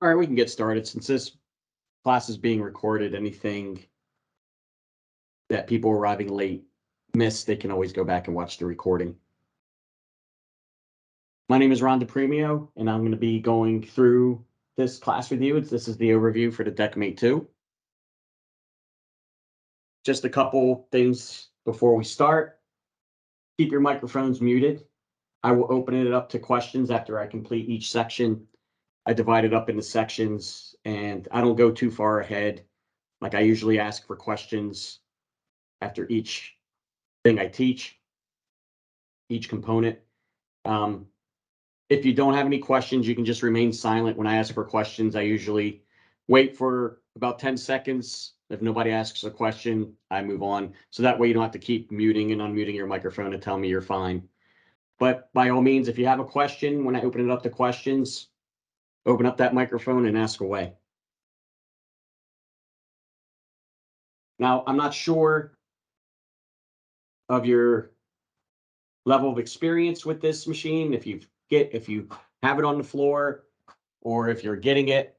All right, we can get started. Since this class is being recorded, anything that people arriving late miss, they can always go back and watch the recording. My name is Ron DePremio, and I'm going to be going through this class with you. This is the overview for the DeckMate 2. Just a couple things before we start. Keep your microphones muted. I will open it up to questions after I complete each section. I divide it up into sections, and I don't go too far ahead. Like I usually ask for questions after each thing I teach, each component. If you don't have any questions, you can just remain silent. When I ask for questions, I usually wait for about 10 seconds. If nobody asks a question, I move on. So that way you don't have to keep muting and unmuting your microphone to tell me you're fine. But by all means, if you have a question, when I open it up to questions, open up that microphone and ask away. Now, I'm not sure of your level of experience with this machine, if you have it on the floor or if you're getting it.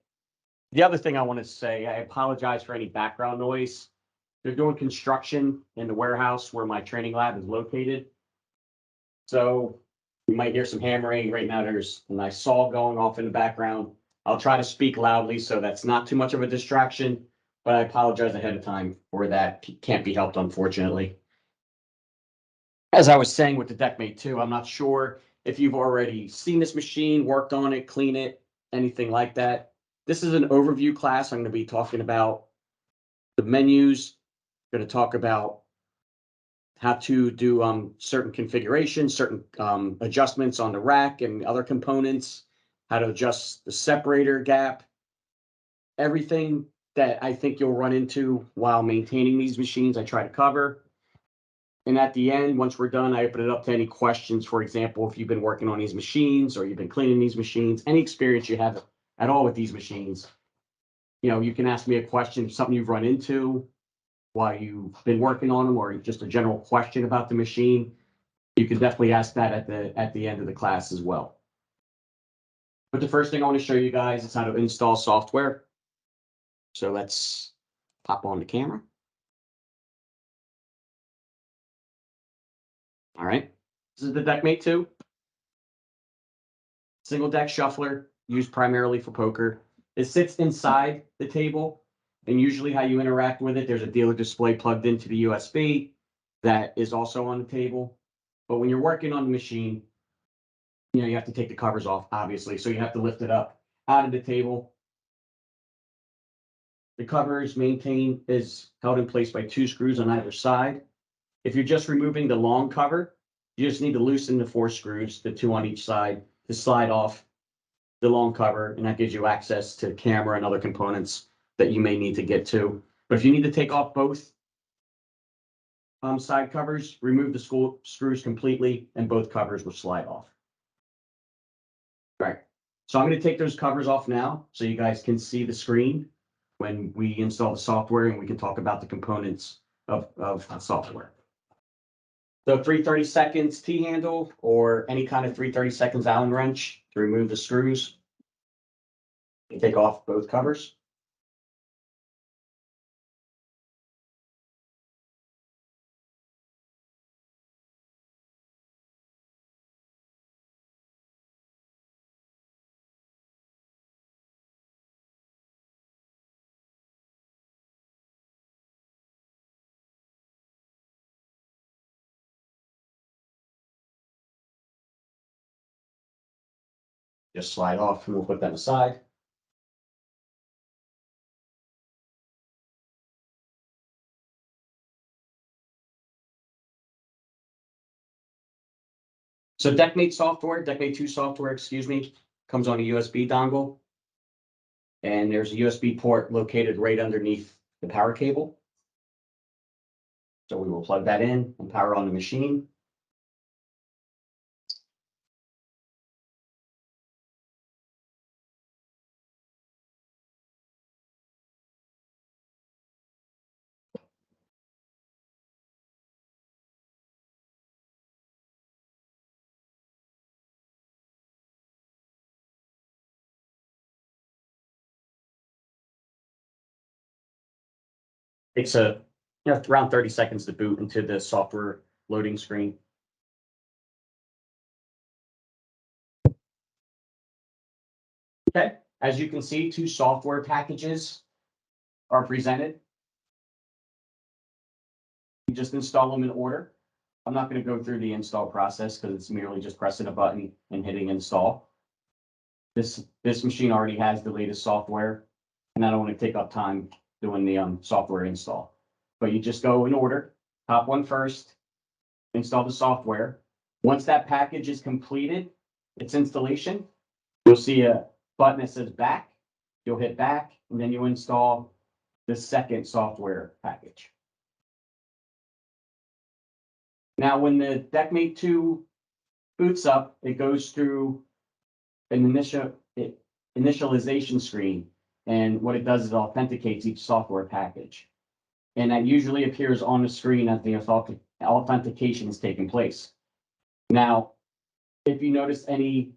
The other thing I want to say, I apologize for any background noise. They're doing construction in the warehouse where my training lab is located. So you might hear some hammering. Right now there's a nice saw going off in the background. I'll try to speak loudly so that's not too much of a distraction, but I apologize ahead of time for that. Can't be helped, unfortunately. As I was saying with the DeckMate 2, I'm not sure if you've already seen this machine, worked on it, clean it, anything like that. This is an overview class. I'm going to be talking about the menus. I'm going to talk about how to do certain configurations, certain adjustments on the rack and other components, how to adjust the separator gap, everything that I think you'll run into while maintaining these machines, I try to cover. And at the end, once we're done, I open it up to any questions. For example, if you've been working on these machines or you've been cleaning these machines, any experience you have at all with these machines, you can ask me a question, something you've run into while you've been working on them, or just a general question about the machine. You can definitely ask that at the end of the class as well. But the first thing I want to show you guys is how to install software. So let's pop on the camera. All right, this is the DeckMate 2. Single deck shuffler, used primarily for poker. It sits inside the table, and usually how you interact with it, there's a dealer display plugged into the USB that is also on the table. But when you're working on the machine, you have to take the covers off, obviously. So you have to lift it up out of the table. The cover is held in place by 2 screws on either side. If you're just removing the long cover, you just need to loosen the 4 screws, the 2 on each side, to slide off the long cover, and that gives you access to camera and other components that you may need to get to. But if you need to take off both side covers, remove the screws completely, and both covers will slide off. All right, so I'm going to take those covers off now so you guys can see the screen when we install the software, and we can talk about the components of the software. So 330 seconds T-handle or any kind of 330 seconds Allen wrench to remove the screws. You take off both covers. Just slide off, and we'll put them aside. So DeckMate 2 software, excuse me, comes on a USB dongle. And there's a USB port located right underneath the power cable. So we will plug that in and power on the machine. Takes around 30 seconds to boot into the software loading screen. Okay, as you can see, two software packages are presented. You just install them in order. I'm not going to go through the install process because it's merely just pressing a button and hitting install. This machine already has the latest software, and I don't want to take up time doing the software install. But you just go in order, top one first, install the software. Once that package is completed, its installation, you'll see a button that says back. You'll hit back, and then you install the second software package. Now, when the DeckMate 2 boots up, it goes through an initialization screen. And what it does is it authenticates each software package. And that usually appears on the screen as the authentication is taking place. Now, if you notice any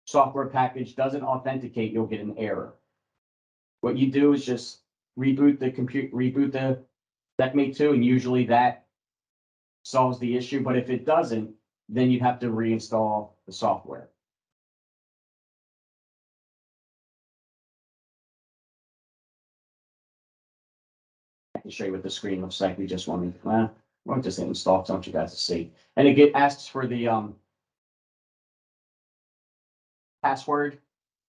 software package doesn't authenticate, you'll get an error. What you do is just reboot the DeckMate 2, and usually that solves the issue. But if it doesn't, then you'd have to reinstall the software. I can show you what the screen looks like. We just want to, we'll just hit install because I want you guys to see. And it asks for the password,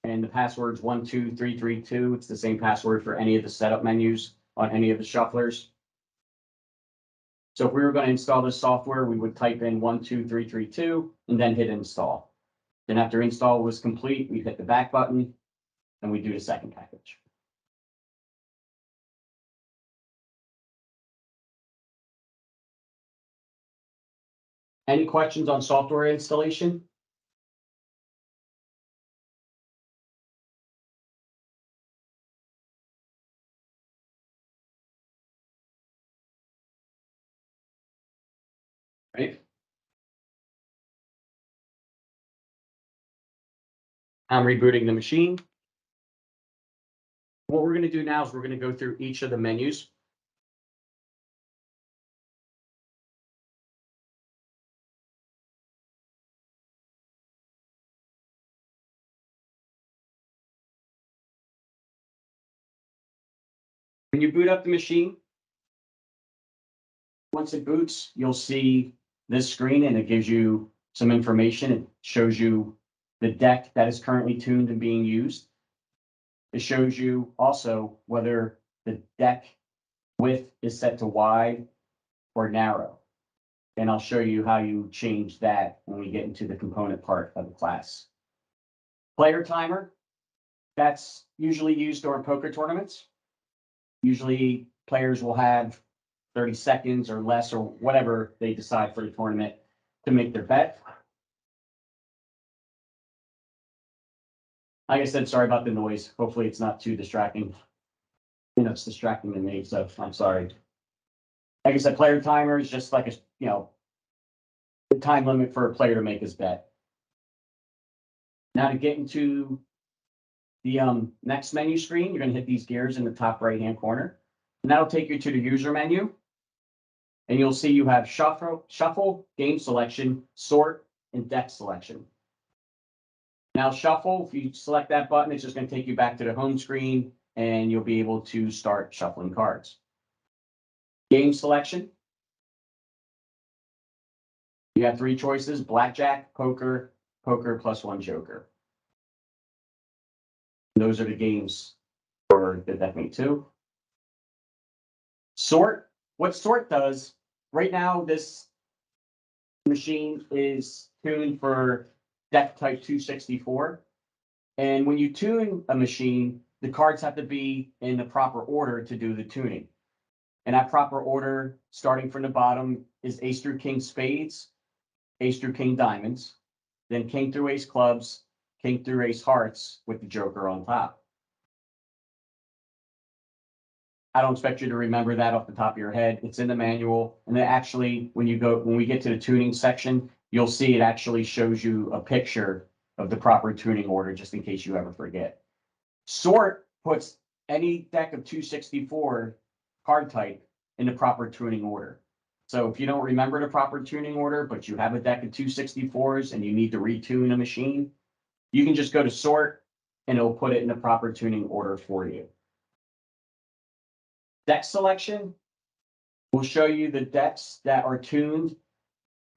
and the password's 12332. It's the same password for any of the setup menus on any of the shufflers. So if we were going to install this software, we would type in 12332 and then hit install. Then after install was complete, we hit the back button and we do the second package. Any questions on software installation? Right. I'm rebooting the machine. What we're going to do now is we're going to go through each of the menus. When you boot up the machine, once it boots, you'll see this screen and it gives you some information. It shows you the deck that is currently tuned and being used. It shows you also whether the deck width is set to wide or narrow. And I'll show you how you change that when we get into the component part of the class. Player timer, that's usually used during poker tournaments. Usually players will have 30 seconds or less or whatever they decide for the tournament to make their bet. Like I said, sorry about the noise. Hopefully it's not too distracting. You know, it's distracting to me, so I'm sorry. Like I said, player timer is just like the time limit for a player to make his bet. Now to get into the next menu screen, you're going to hit these gears in the top right-hand corner. And that'll take you to the user menu. And you'll see you have shuffle, game selection, sort, and deck selection. Now shuffle, if you select that button, it's just going to take you back to the home screen and you'll be able to start shuffling cards. Game selection. You have three choices: blackjack, poker, poker plus one joker. Those are the games for the DeckMate 2. Sort. What sort does, right now, this machine is tuned for deck type 264. And when you tune a machine, the cards have to be in the proper order to do the tuning. And that proper order, starting from the bottom, is ace through king spades, ace through king diamonds, then king through ace clubs, king through ace hearts with the joker on top. I don't expect you to remember that off the top of your head. It's in the manual. And then actually, when we get to the tuning section, you'll see it actually shows you a picture of the proper tuning order, just in case you ever forget. Sort puts any deck of 264 card type in the proper tuning order. So if you don't remember the proper tuning order, but you have a deck of 264s and you need to retune a machine, you can just go to sort and it'll put it in the proper tuning order for you. Deck selection will show you the decks that are tuned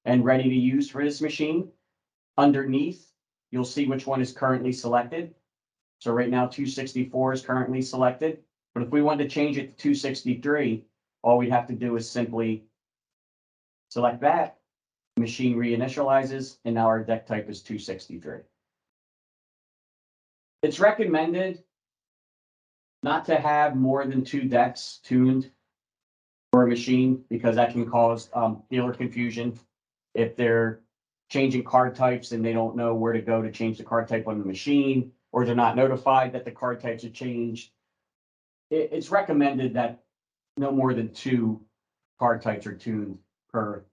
and ready to use for this machine. Underneath, you'll see which one is currently selected. So right now, 264 is currently selected. But if we wanted to change it to 263, all we have to do is simply select that, machine reinitializes, and now our deck type is 263. It's recommended not to have more than 2 decks tuned for a machine because that can cause dealer confusion. If they're changing card types and they don't know where to go to change the card type on the machine, or they're not notified that the card types are changed, it's recommended that no more than 2 card types are tuned per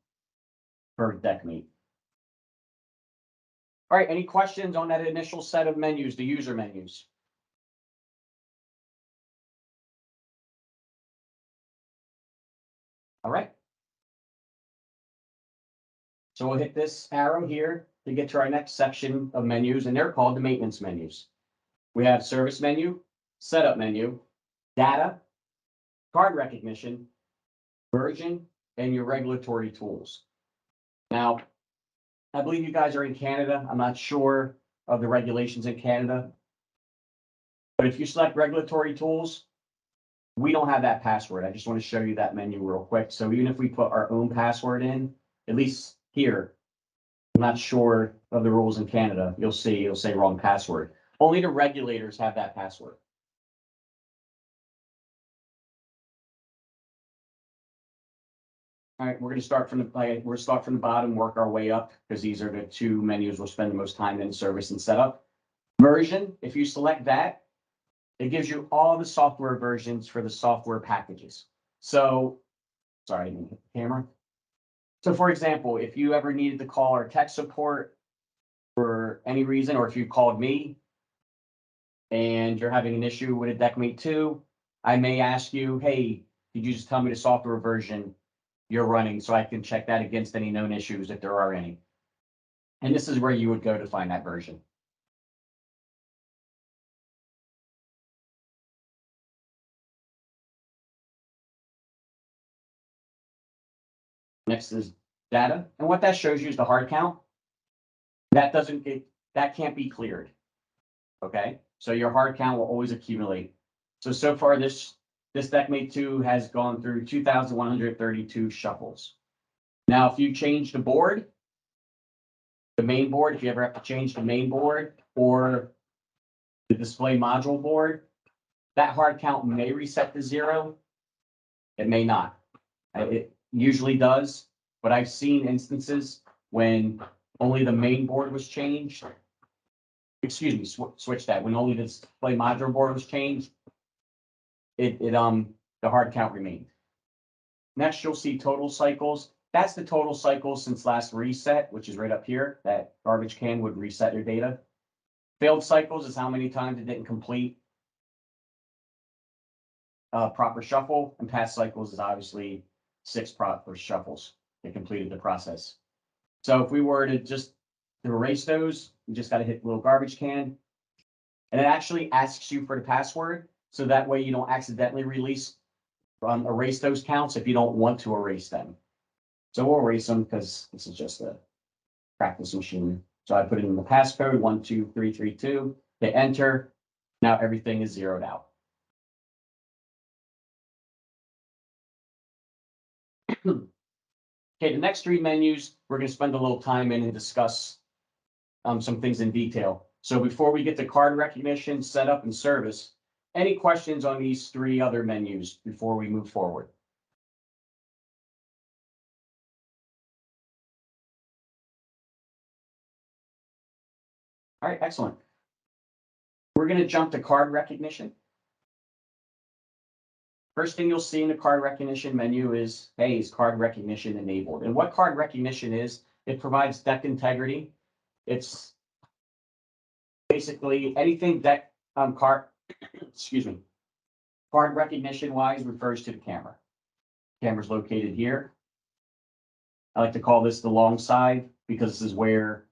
DeckMate. All right, any questions on that initial set of menus, the user menus? All right. So we'll hit this arrow here to get to our next section of menus, and they're called the maintenance menus. We have service menu, setup menu, data, card recognition, version, and your regulatory tools. Now, I believe you guys are in Canada. I'm not sure of the regulations in Canada. But if you select regulatory tools, we don't have that password. I just want to show you that menu real quick. So even if we put our own password in, at least here, I'm not sure of the rules in Canada. You'll see, it'll say wrong password. Only the regulators have that password. All right, we're going to start from the bottom, work our way up because these are the 2 menus we'll spend the most time in: service and setup. Version, if you select that, it gives you all the software versions for the software packages. So, sorry, I didn't hit the camera. So for example, if you ever needed to call our tech support for any reason, or if you called me and you're having an issue with a DeckMate 2, I may ask you, hey, could you just tell me the software version you're running so I can check that against any known issues if there are any. And this is where you would go to find that version. Next is data. And what that shows you is the hard count. That can't be cleared. Okay, so your hard count will always accumulate. So far this DeckMate 2 has gone through 2,132 shuffles. Now, if you change the board, the main board, if you ever have to change the main board or the display module board, that hard count may reset to 0. It may not. It usually does, but I've seen instances when only the main board was changed. Excuse me, switch that. When only the display module board was changed, the hard count remained. Next, you'll see total cycles. That's the total cycles since last reset, which is right up here. That garbage can would reset your data. Failed cycles is how many times it didn't complete proper shuffle, and past cycles is obviously 6 proper shuffles that completed the process. So if we were to just erase those, you just got to hit the little garbage can, and it actually asks you for the password, so that way you don't accidentally erase those counts if you don't want to erase them. So we'll erase them because this is just a practice machine. So I put in the passcode 12332, hit enter. Now everything is zeroed out. Okay, the next 3 menus, we're going to spend a little time in and discuss some things in detail. So before we get to card recognition, setup, and service, any questions on these 3 other menus before we move forward? All right, excellent. We're going to jump to card recognition. First thing you'll see in the card recognition menu is, hey, is card recognition enabled? And what card recognition is, it provides deck integrity. It's basically anything deck card, excuse me, Card recognition wise refers to the camera. Camera's located here. I like to call this the long side because this is where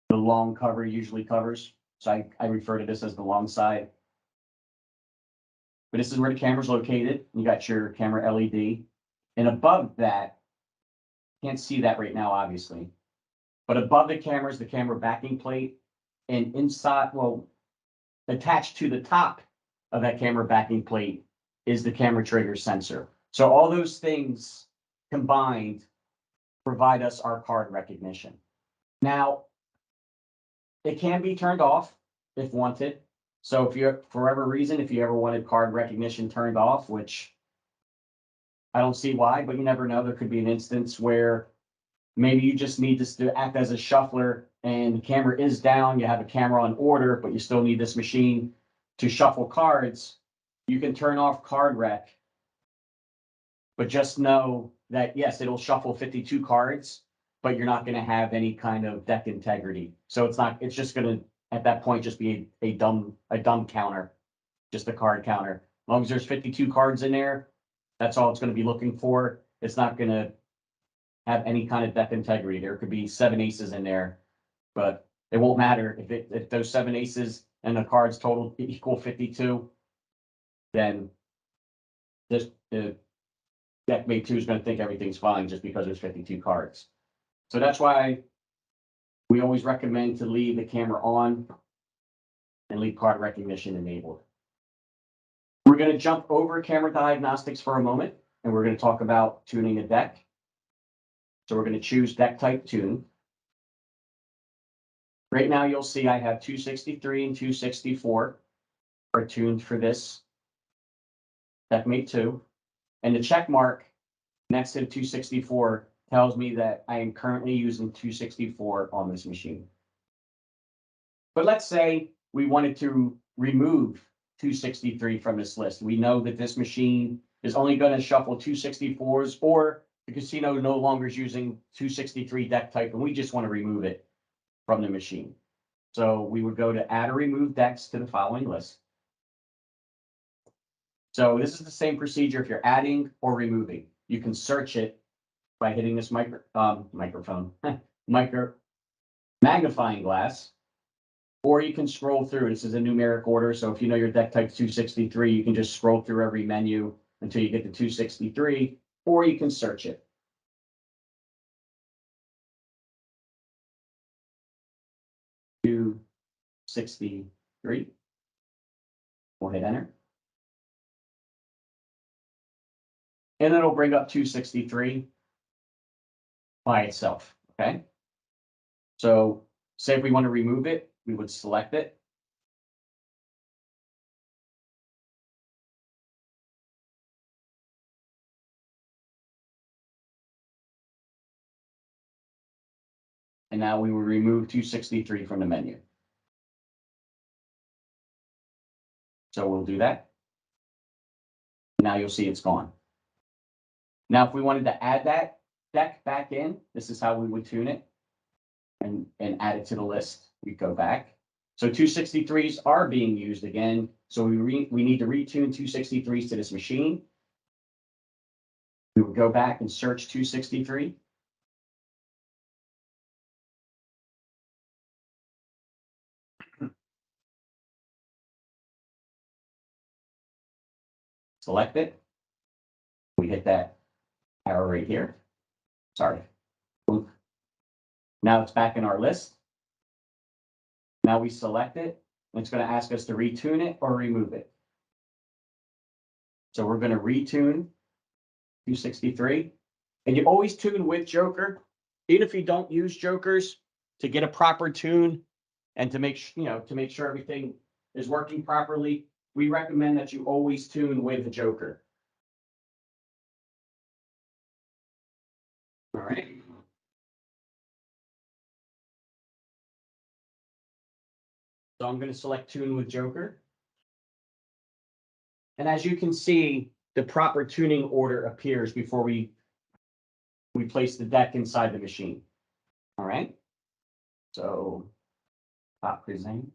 the long cover usually covers. So I refer to this as the long side. But this is where the camera's located. You got your camera LED. And above that, can't see that right now, obviously. But above the camera is the camera backing plate. And inside, well, attached to the top of that camera backing plate is the camera trigger sensor. So all those things combined provide us our card recognition. Now, it can be turned off if wanted. So if you, for whatever reason, if you ever wanted card recognition turned off, which I don't see why, but you never know, there could be an instance where maybe you just need this to act as a shuffler and the camera is down, you have a camera on order, but you still need this machine to shuffle cards. You can turn off card rec, but just know that yes, it'll shuffle 52 cards, but you're not going to have any kind of deck integrity. So it's just going to, at that point, just be a dumb counter, just a card counter. As long as there's 52 cards in there, that's all it's going to be looking for. It's not going to have any kind of deck integrity. There could be 7 aces in there, but it won't matter if those 7 aces and the cards total equal 52, then the DeckMate 2 is going to think everything's fine just because there's 52 cards. So that's why we always recommend to leave the camera on and leave card recognition enabled. We're going to jump over camera diagnostics for a moment, and we're going to talk about tuning a deck. So we're going to choose deck type tune. Right now, you'll see I have 263 and 264 are tuned for this DeckMate 2. And the check mark next to the 264 tells me that I am currently using 264 on this machine. But let's say we wanted to remove 263 from this list. We know that this machine is only going to shuffle 264s, or the casino no longer is using 263 deck type, and we just want to remove it from the machine. So we would go to add or remove decks to the following list. So this is the same procedure if you're adding or removing. You can search it by hitting this microphone, magnifying glass, or you can scroll through. This is a numeric order, so if you know your deck type 263, you can just scroll through every menu until you get to 263, or you can search it. Two 63. We'll hit enter. And it'll bring up 263 by itself, okay? So say if we want to remove it, we would select it. And now we will remove 263 from the menu. So we'll do that. Now you'll see it's gone. Now, if we wanted to add that deck back in, this is how we would tune it and add it to the list. We go back. So 263s are being used again. So we need to retune 263s to this machine. We would go back and search 263. Select it. We hit that arrow right here. Sorry. Now it's back in our list. Now we select it, and it's going to ask us to retune it or remove it. So we're going to retune 263. And you always tune with Joker, even if you don't use Jokers, to get a proper tune and to make sure everything is working properly. We recommend that you always tune with the Joker. All right. So I'm going to select tune with Joker. And as you can see, the proper tuning order appears before we place the deck inside the machine. All right. So top present.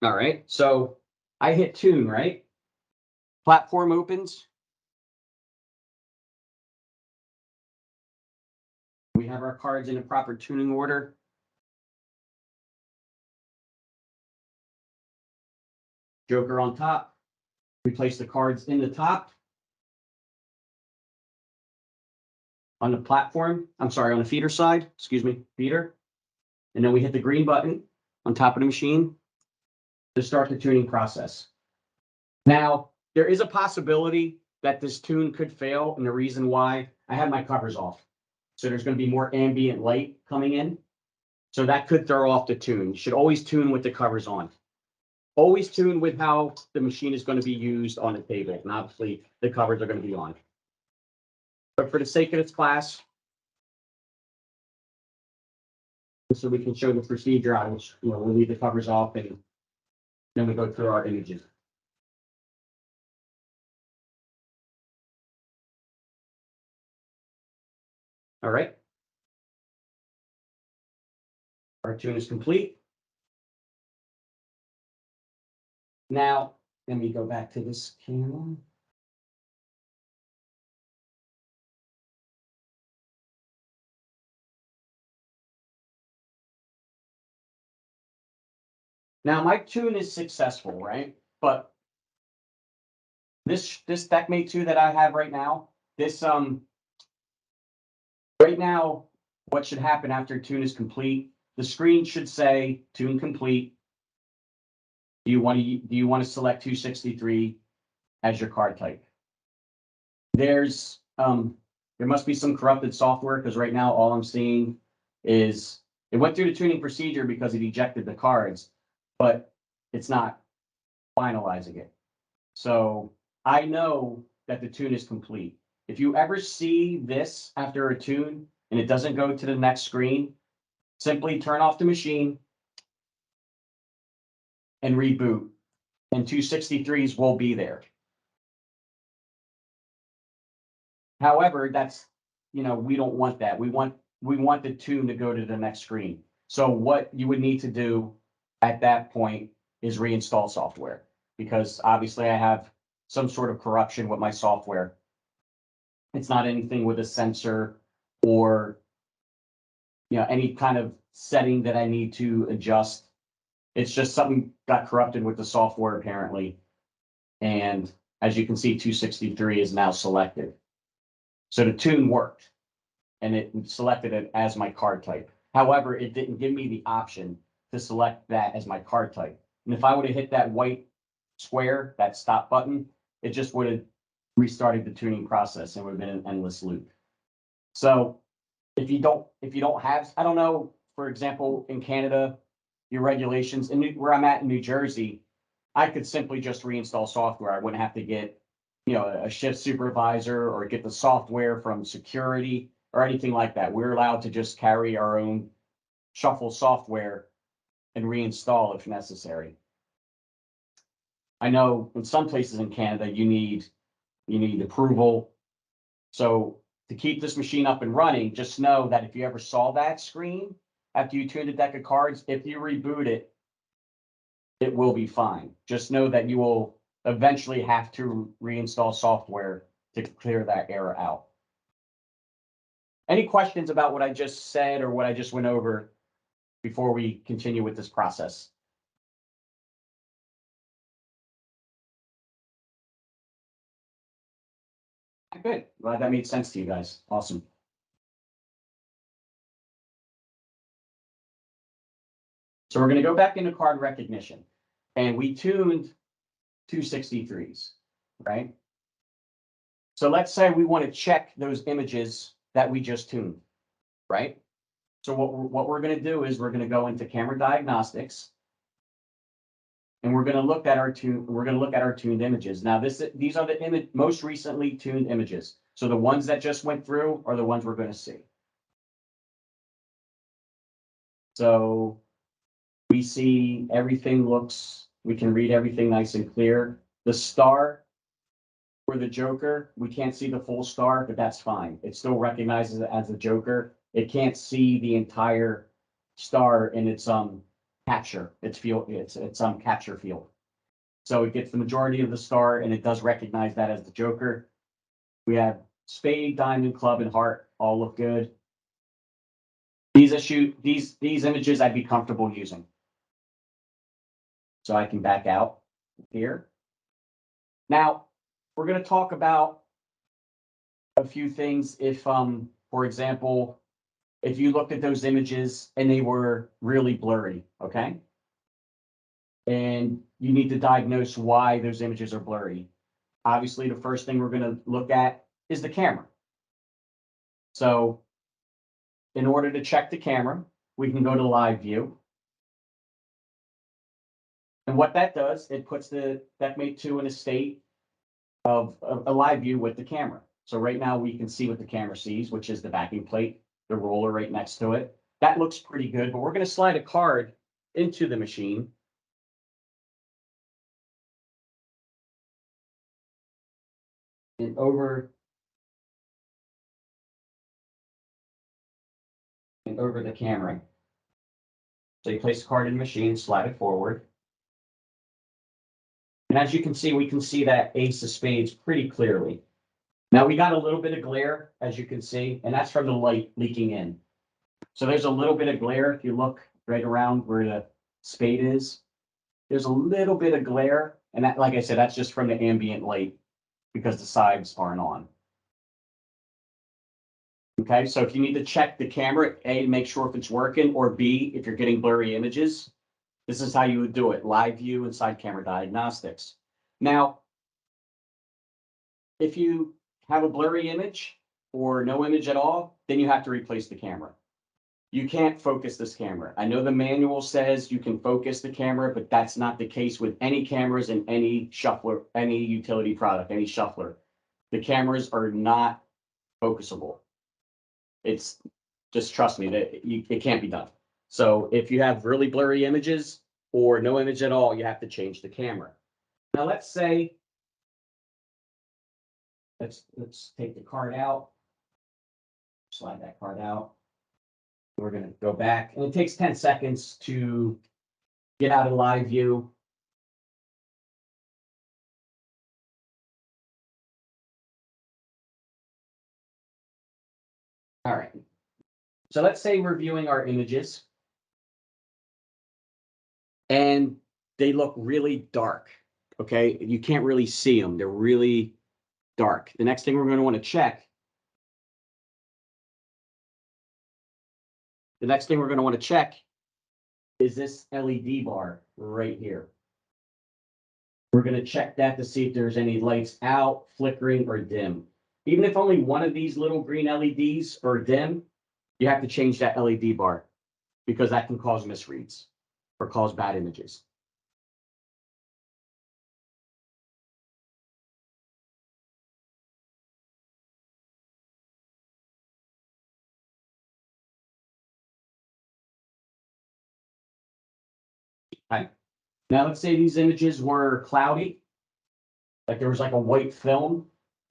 All right, so I hit tune, right? Platform opens. We have our cards in a proper tuning order. Joker on top. We place the cards in the top. On the platform, I'm sorry, on the feeder side, excuse me, feeder. And then we hit the green button on top of the machine to start the tuning process. Now, there is a possibility that this tune could fail, and the reason why, I have my covers off. So there's going to be more ambient light coming in. So that could throw off the tune. You should always tune with the covers on. Always tune with how the machine is going to be used on the table. And obviously, the covers are going to be on. But for the sake of this class, so we can show the procedure, we'll leave the covers off and then we go through our images. All right. Our tune is complete. Now, let me go back to this camera. Now, my tune is successful, right? But this DeckMate 2 that I have right now, right now, what should happen after tune is complete? The screen should say tune complete. Do you want to select 263 as your card type? There must be some corrupted software because right now all I'm seeing is it went through the tuning procedure because it ejected the cards, but it's not finalizing it. So I know that the tune is complete. If you ever see this after a tune and it doesn't go to the next screen, simply turn off the machine and reboot, and 263s will be there. However, we don't want that. We want the tune to go to the next screen. So what you would need to do at that point is reinstall software, because obviously I have some sort of corruption with my software. It's not anything with a sensor or any kind of setting that I need to adjust. It's just something got corrupted with the software apparently. And as you can see, 263 is now selected. So the tune worked and it selected it as my card type. However, it didn't give me the option to select that as my card type. And if I would have hit that white square, that stop button, it just would have restarted the tuning process and would have been an endless loop. So if you don't have, I don't know, for example, in Canada, your regulations, and where I'm at in New Jersey, I could simply just reinstall software. I wouldn't have to get, a shift supervisor or get the software from security or anything like that. We're allowed to just carry our own shuffle software and reinstall if necessary. I know in some places in Canada, you need approval. So to keep this machine up and running, just know that if you ever saw that screen after you tuned a deck of cards, if you reboot it, it will be fine. Just know that you will eventually have to reinstall software to clear that error out. Any questions about what I just said or what I just went over before we continue with this process? Good. Glad that made sense to you guys. Awesome. So we're going to go back into card recognition, and we tuned 263s, right? So let's say we want to check those images that we just tuned, right? So what we're going to do is we're going to go into camera diagnostics, and we're going to look at our tuned images. Now these are the most recently tuned images. So the ones that just went through are the ones we're going to see. So we see everything we can read everything nice and clear. The star for the Joker, we can't see the full star, but that's fine. It still recognizes it as a Joker. It can't see the entire star in its capture. It's capture field. So it gets the majority of the star, and it does recognize that as the Joker. We have spade, diamond, club, and heart all look good. These images I'd be comfortable using. So I can back out here. Now, we're going to talk about a few things. If, for example, if you looked at those images and they were really blurry, okay? And you need to diagnose why those images are blurry. Obviously, the first thing we're going to look at is the camera. So in order to check the camera, we can go to live view. And what that does, it puts the DeckMate 2 in a state of a live view with the camera. So right now we can see what the camera sees, which is the backing plate, the roller right next to it. That looks pretty good, but we're going to slide a card into the machine. And over the camera. So you place the card in the machine, slide it forward. And as you can see, we can see that ace of spades pretty clearly. Now we got a little bit of glare, as you can see, and that's from the light leaking in. So there's a little bit of glare if you look right around where the spade is. There's a little bit of glare, and that, like I said, that's just from the ambient light because the sides aren't on. Okay, so if you need to check the camera, A, make sure if it's working, or B, if you're getting blurry images, this is how you would do it: live view and side camera diagnostics. Now, if you have a blurry image or no image at all, then you have to replace the camera. You can't focus this camera. I know the manual says you can focus the camera, but that's not the case with any cameras in any shuffler, any utility product, any shuffler. The cameras are not focusable. It's just, trust me, that it can't be done. So if you have really blurry images or no image at all, you have to change the camera. Now let's say, let's take the card out, slide that card out. We're going to go back, and it takes 10 seconds to get out of live view. All right. So let's say we're viewing our images and they look really dark. Okay. You can't really see them. They're really dark. The next thing we're going to want to check. The next thing we're going to want to check is this LED bar right here. We're going to check that to see if there's any lights out, flickering, or dim. Even if only one of these little green LEDs are dim, you have to change that LED bar because that can cause misreads or cause bad images. Right. Now let's say these images were cloudy, like there was like a white film,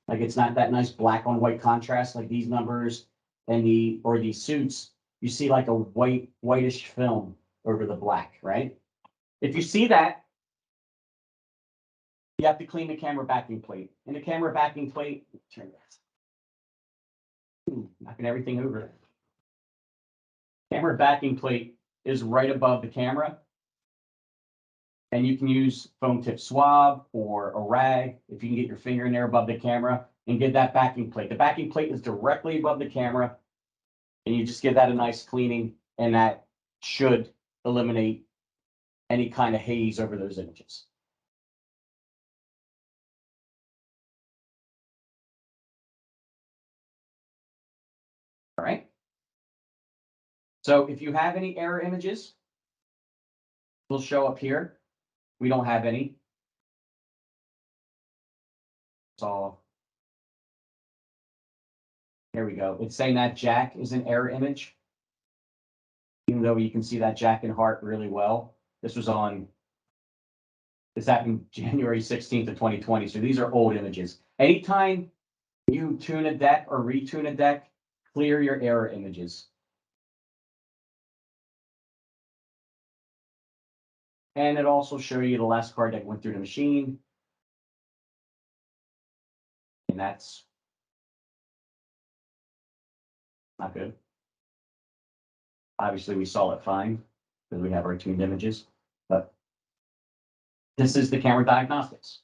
like it's not that nice black on white contrast, like these numbers and these suits, you see like a whitish film over the black, right? If you see that, you have to clean the camera backing plate. And the camera backing plate, turn that. Knocking everything over. Camera backing plate is right above the camera. And you can use foam tip swab or a rag if you can get your finger in there above the camera and get that backing plate. The backing plate is directly above the camera, and you just give that a nice cleaning, and that should eliminate any kind of haze over those images. All right. So if you have any error images, they'll show up here. We don't have any. So here we go. It's saying that Jack is an error image, even though you can see that Jack and heart really well. This happened January 16th of 2020. So these are old images. Anytime you tune a deck or retune a deck, clear your error images. And it also show you the last card that went through the machine. And that's not good. Obviously, we saw it fine because we have our tuned images, but this is the camera diagnostics.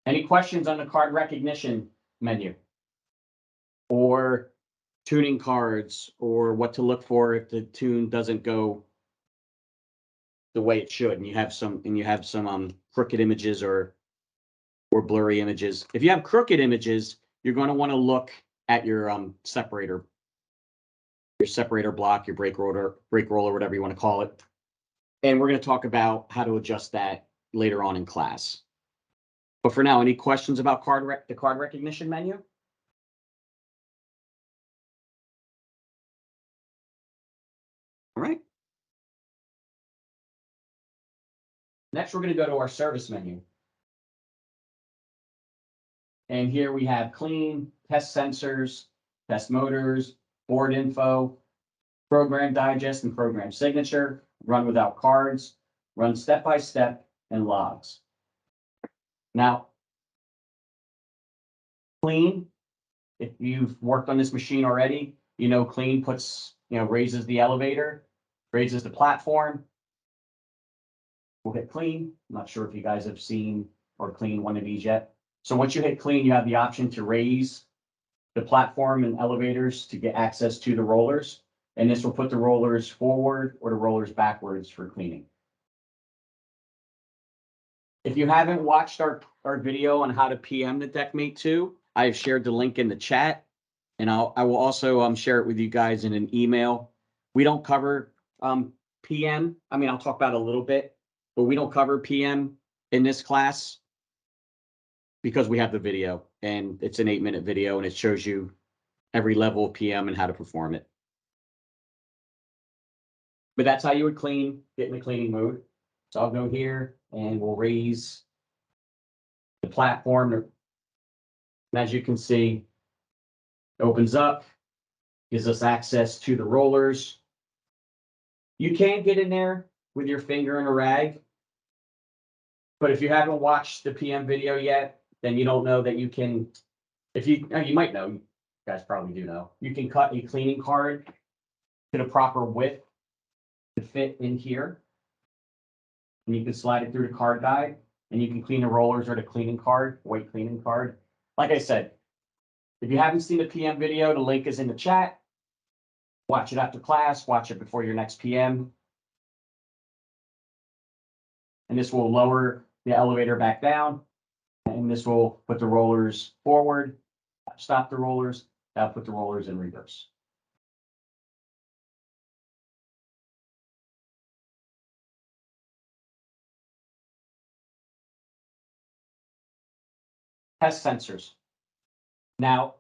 Any questions on the card recognition menu? Or tuning cards, or what to look for if the tune doesn't go the way it should, and you have some crooked images or blurry images. If you have crooked images, you're going to want to look at your separator block, your brake roller, whatever you want to call it. And we're going to talk about how to adjust that later on in class. But for now, any questions about the card recognition menu? All right. Next, we're going to go to our service menu. And here we have clean, test sensors, test motors, board info, program digest and program signature, run without cards, run step by step, and logs. Now, clean, if you've worked on this machine already, you know clean raises the elevator, raises the platform. We'll hit clean. I'm not sure if you guys have seen or cleaned one of these yet. So once you hit clean, you have the option to raise the platform and elevators to get access to the rollers. And this will put the rollers forward or the rollers backwards for cleaning. If you haven't watched our video on how to PM the DeckMate 2, I have shared the link in the chat, and I will also share it with you guys in an email. We don't cover PM. I mean, I'll talk about it a little bit, but we don't cover PM in this class because we have the video, and it's an 8-minute video, and it shows you every level of PM and how to perform it. But that's how you would get in the cleaning mode. So I'll go here and we'll raise the platform. And as you can see, it opens up, gives us access to the rollers. You can get in there with your finger in a rag, but if you haven't watched the PM video yet, then you don't know that you can, you might know, you guys probably do know, you can cut a cleaning card to the proper width to fit in here. And you can slide it through the card guide, and you can clean the rollers or the cleaning card, white cleaning card. Like I said, if you haven't seen the PM video, the link is in the chat. Watch it after class, watch it before your next PM. And this will lower the elevator back down, and this will put the rollers forward, stop the rollers, that'll put the rollers in reverse. Test sensors. Now,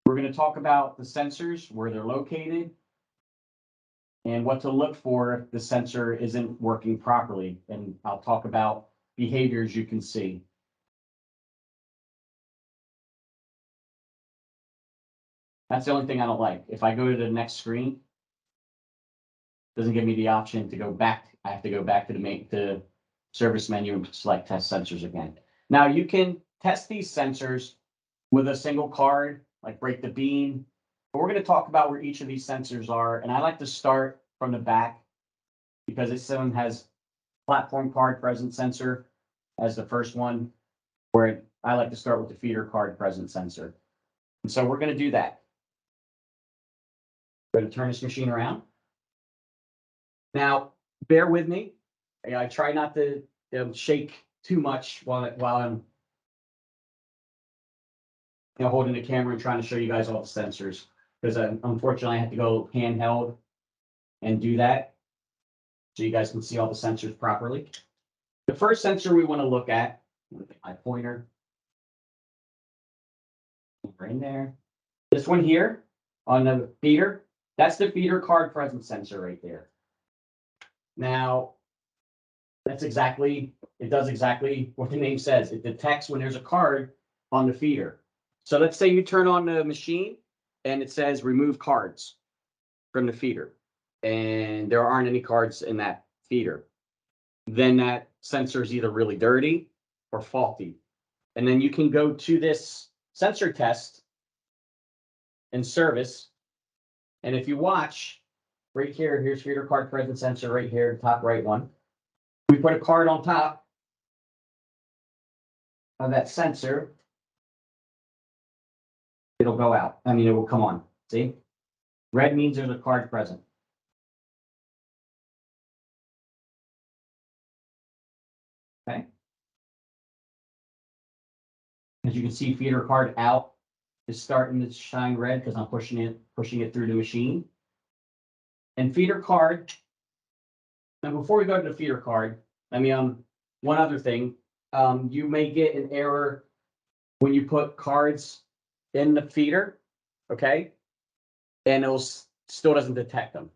we're going to talk about the sensors, where they're located, and what to look for if the sensor isn't working properly. And I'll talk about behaviors you can see. That's the only thing I don't like. If I go to the next screen, it doesn't give me the option to go back. I have to go back to the service menu and select test sensors again. Now you can test these sensors with a single card, like break the beam. But we're going to talk about where each of these sensors are. And I like to start from the back because this one has platform card present sensor as the first one, where I like to start with the feeder card present sensor. And so we're going to do that. We're going to turn this machine around. Now, bear with me. I try not to shake too much while I'm holding the camera and trying to show you guys all the sensors, because unfortunately I had to go handheld and do that so you guys can see all the sensors properly. The first sensor we want to look at, my pointer right in there. This one here on the feeder, that's the feeder card present sensor right there. Now, it does exactly what the name says. It detects when there's a card on the feeder. So let's say you turn on the machine and it says remove cards from the feeder. and there aren't any cards in that feeder, then that sensor is either really dirty or faulty. And then you can go to this sensor test and service. And if you watch right here, here's feeder card present sensor right here, the top right one. We put a card on top of that sensor. It'll go out. I mean, it will come on. See? Red means there's a card present. Okay. As you can see, feeder card out is starting to shine red because I'm pushing it through the machine. And feeder card. Now, before we go to the feeder card, let me one other thing. You may get an error when you put cards in the feeder, okay? And it'll still doesn't detect them.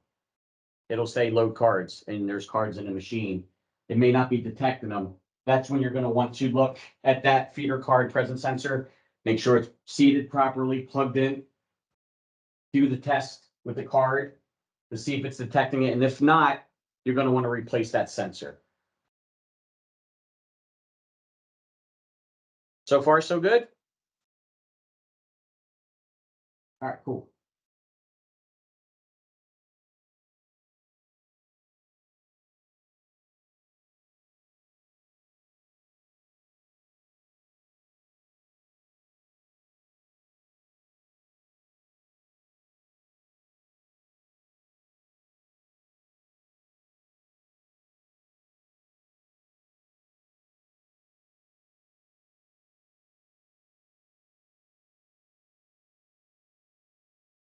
It'll say load cards, and there's cards in the machine. It may not be detecting them. That's when you're going to want to look at that feeder card present sensor, make sure it's seated properly, plugged in, do the test with the card to see if it's detecting it. And if not, you're going to want to replace that sensor. So far, so good? All right, cool.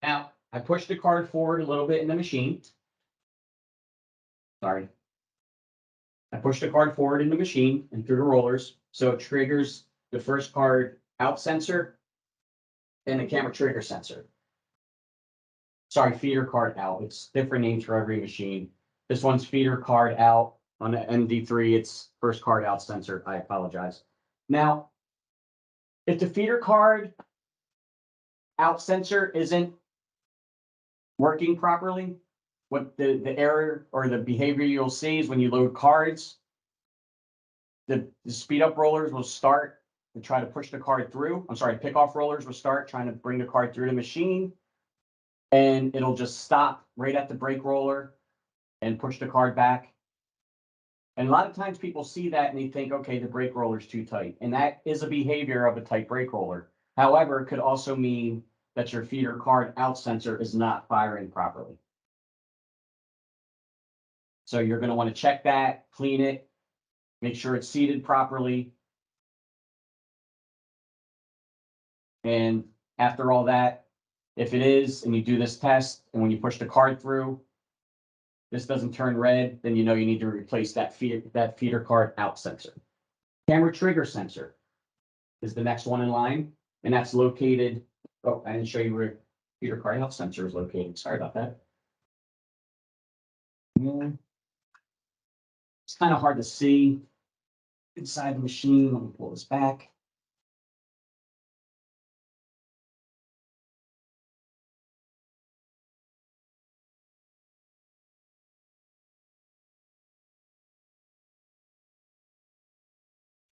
Now, I pushed the card forward a little bit in the machine. Sorry. I push the card forward in the machine and through the rollers, so it triggers the first card out sensor and the camera trigger sensor. Sorry, feeder card out. It's different names for every machine. This one's feeder card out. On the MD3, it's first card out sensor. I apologize. Now, if the feeder card out sensor isn't working properly, what the error or the behavior you'll see is when you load cards, the speed up rollers will start to try to push the card through. I'm sorry, pick off rollers will start trying to bring the card through the machine, and it'll just stop right at the brake roller and push the card back. And a lot of times people see that and they think, okay, the brake roller's too tight. And that is a behavior of a tight brake roller. However, it could also mean that your feeder card out sensor is not firing properly. So you're going to want to check that, clean it, make sure it's seated properly. And after all that, if it is, and you do this test, and when you push the card through, this doesn't turn red, then you know you need to replace that feeder card out sensor. Camera trigger sensor is the next one in line, and that's located. Oh, I didn't show you where feeder card out sensor is located. Sorry about that. It's kind of hard to see inside the machine. Let me pull this back.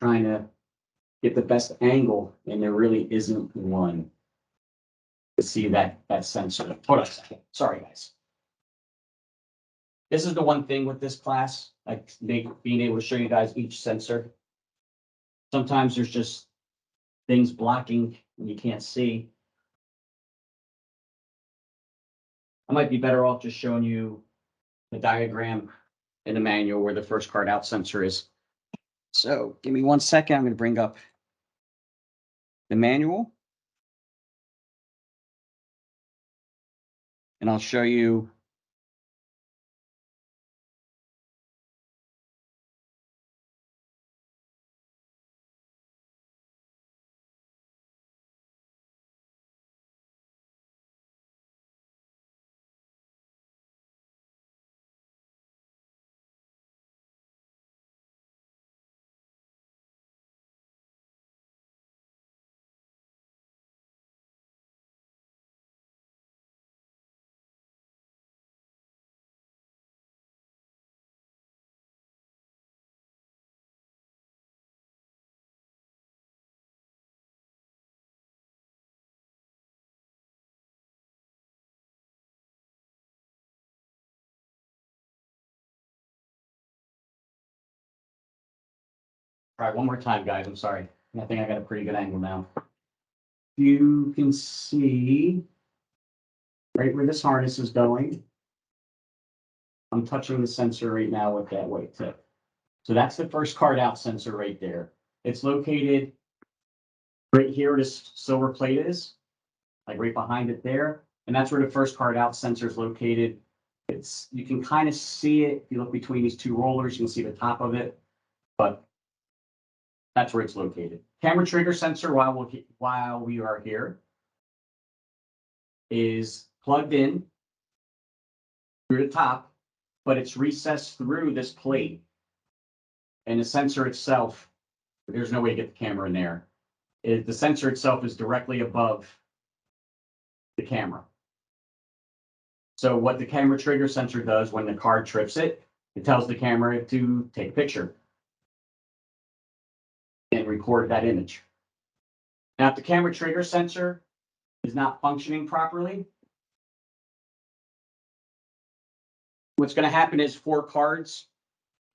Trying to get the best angle, and there really isn't one to see that sensor. Hold on a second. Sorry, guys. This is the one thing with this class, like being able to show you guys each sensor. Sometimes there's just things blocking and you can't see. I might be better off just showing you the diagram in the manual where the first card out sensor is. So give me 1 second. I'm going to bring up the manual. And I'll show you Try one more time, guys. I'm sorry. I think I got a pretty good angle now. You can see right where this harness is going. I'm touching the sensor right now with that white tip. So that's the first card out sensor right there. It's located right here where this silver plate is, like right behind it there. And that's where the first card out sensor is located. You can kind of see it. If you look between these two rollers, you can see the top of it, but that's where it's located. Camera trigger sensor, while we are here, is plugged in through the top, but it's recessed through this plate. And the sensor itself, there's no way to get the camera in there. The sensor itself is directly above the camera. So what the camera trigger sensor does when the card trips it, it tells the camera to take a picture and record that image. Now, if the camera trigger sensor is not functioning properly, what's going to happen is 4 cards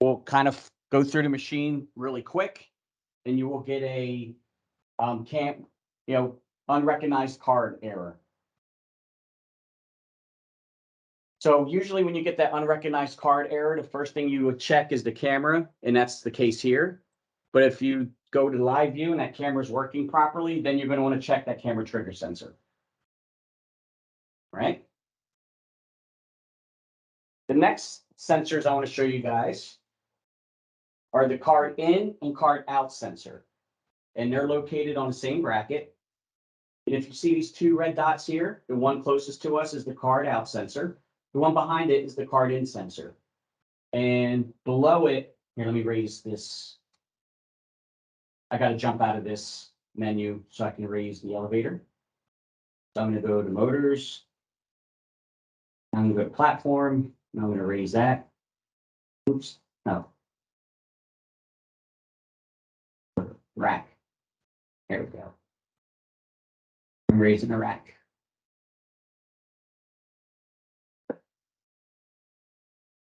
will kind of go through the machine really quick, and you will get a unrecognized card error. So usually when you get that unrecognized card error, the first thing you would check is the camera, and that's the case here. But if you go to live view and that camera is working properly, then you're going to want to check that camera trigger sensor. Right? The next sensors I want to show you guys are the card in and card out sensor. And they're located on the same bracket. And if you see these 2 red dots here, the one closest to us is the card out sensor. The one behind it is the card in sensor. And below it, here, let me raise this. I got to jump out of this menu so I can raise the elevator. So I'm going to go to motors. I'm going to go to platform. And I'm going to raise that. Oops, no. Rack. There we go. I'm raising the rack.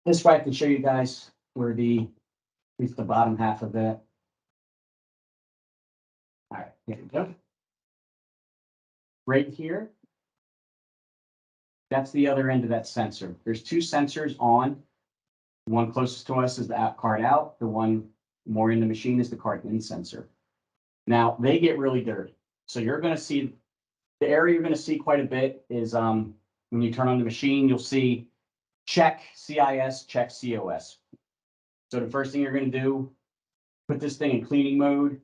This way I can show you guys where at least the bottom half of that. All right, here we go. Right here, that's the other end of that sensor. There's 2 sensors on. The one closest to us is the card out. The one more in the machine is the card in sensor. Now, they get really dirty. So you're going to see, the area you're going to see quite a bit is when you turn on the machine, you'll see check CIS, check COS. So the first thing you're going to do, put this thing in cleaning mode,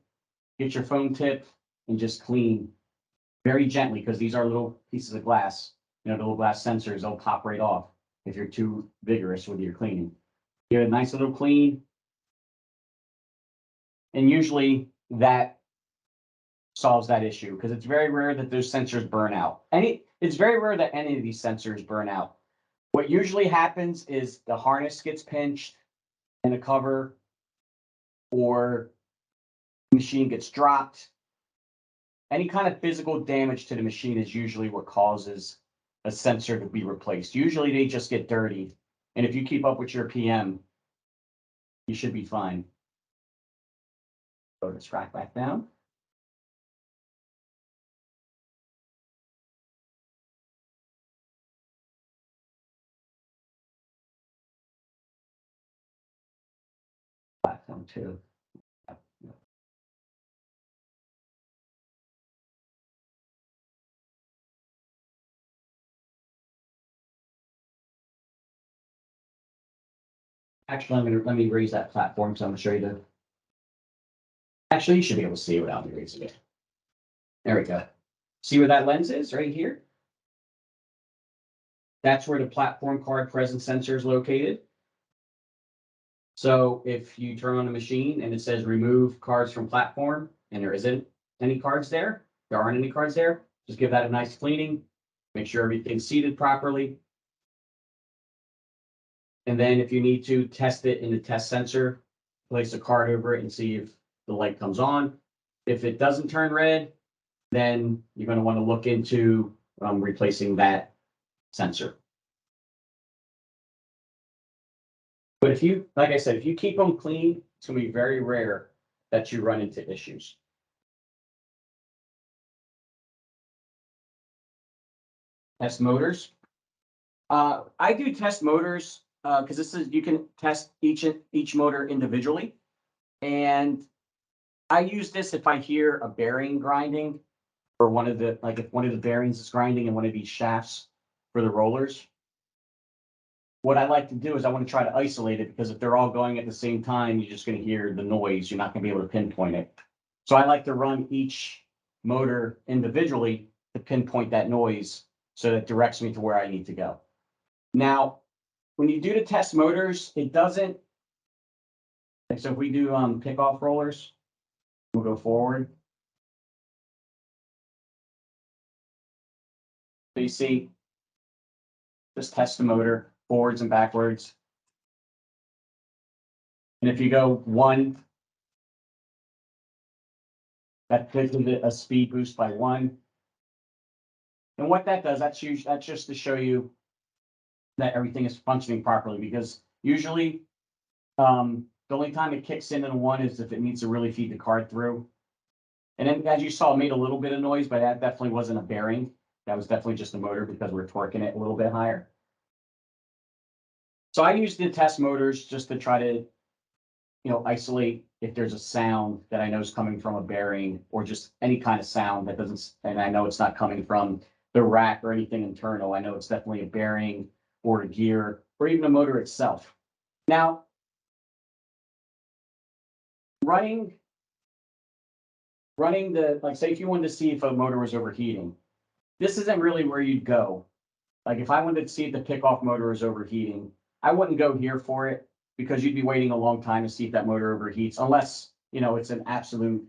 get your foam tip, and just clean very gently, because these are little pieces of glass. You know, the little glass sensors, they'll pop right off if you're too vigorous with your cleaning. Give it a nice little clean. And usually that solves that issue, because it's very rare that those sensors burn out. It's very rare that any of these sensors burn out. What usually happens is the harness gets pinched in a cover, or the machine gets dropped. Any kind of physical damage to the machine is usually what causes a sensor to be replaced. Usually they just get dirty. And if you keep up with your PM, you should be fine. Throw this rack back down. Platform 2. Actually, let me raise that platform, so I'm going to show you the. Actually, you should be able to see it without me raising it. There we go. See where that lens is right here? That's where the platform card presence sensor is located. So if you turn on the machine and it says remove cards from platform, and there isn't any cards there, there aren't any cards there, just give that a nice cleaning. Make sure everything's seated properly. And then if you need to test it in the test sensor, place a card over it and see if the light comes on. If it doesn't turn red, then you're going to want to look into replacing that sensor. But if you, like I said, if you keep them clean, it's going to be very rare that you run into issues. Test motors. I do test motors because this is you can test each motor individually, and I use this if I hear a bearing grinding or one of the like if one of the bearings is grinding in one of these shafts for the rollers. What I like to do is I want to try to isolate it because if they're all going at the same time, you're just going to hear the noise. You're not going to be able to pinpoint it. So I like to run each motor individually to pinpoint that noise so that it directs me to where I need to go. Now, when you do the test motors, it doesn't. Like, so if we do pickoff rollers, we'll go forward. So you see, just test the motor forwards and backwards. And if you go one, that gives it a speed boost by one. And what that does, that's just to show you that everything is functioning properly because usually the only time it kicks in a one is if it needs to really feed the card through. And then as you saw, it made a little bit of noise, but that definitely wasn't a bearing. That was definitely just a motor because we're torquing it a little bit higher. So I use the test motors just to try to, isolate if there's a sound that I know is coming from a bearing or just any kind of sound that doesn't, and I know it's not coming from the rack or anything internal. I know it's definitely a bearing or a gear or even a motor itself. Now, running like say if you wanted to see if a motor was overheating, this isn't really where you'd go. Like if I wanted to see if the pickoff motor is overheating, I wouldn't go here for it because you'd be waiting a long time to see if that motor overheats, unless, it's an absolute,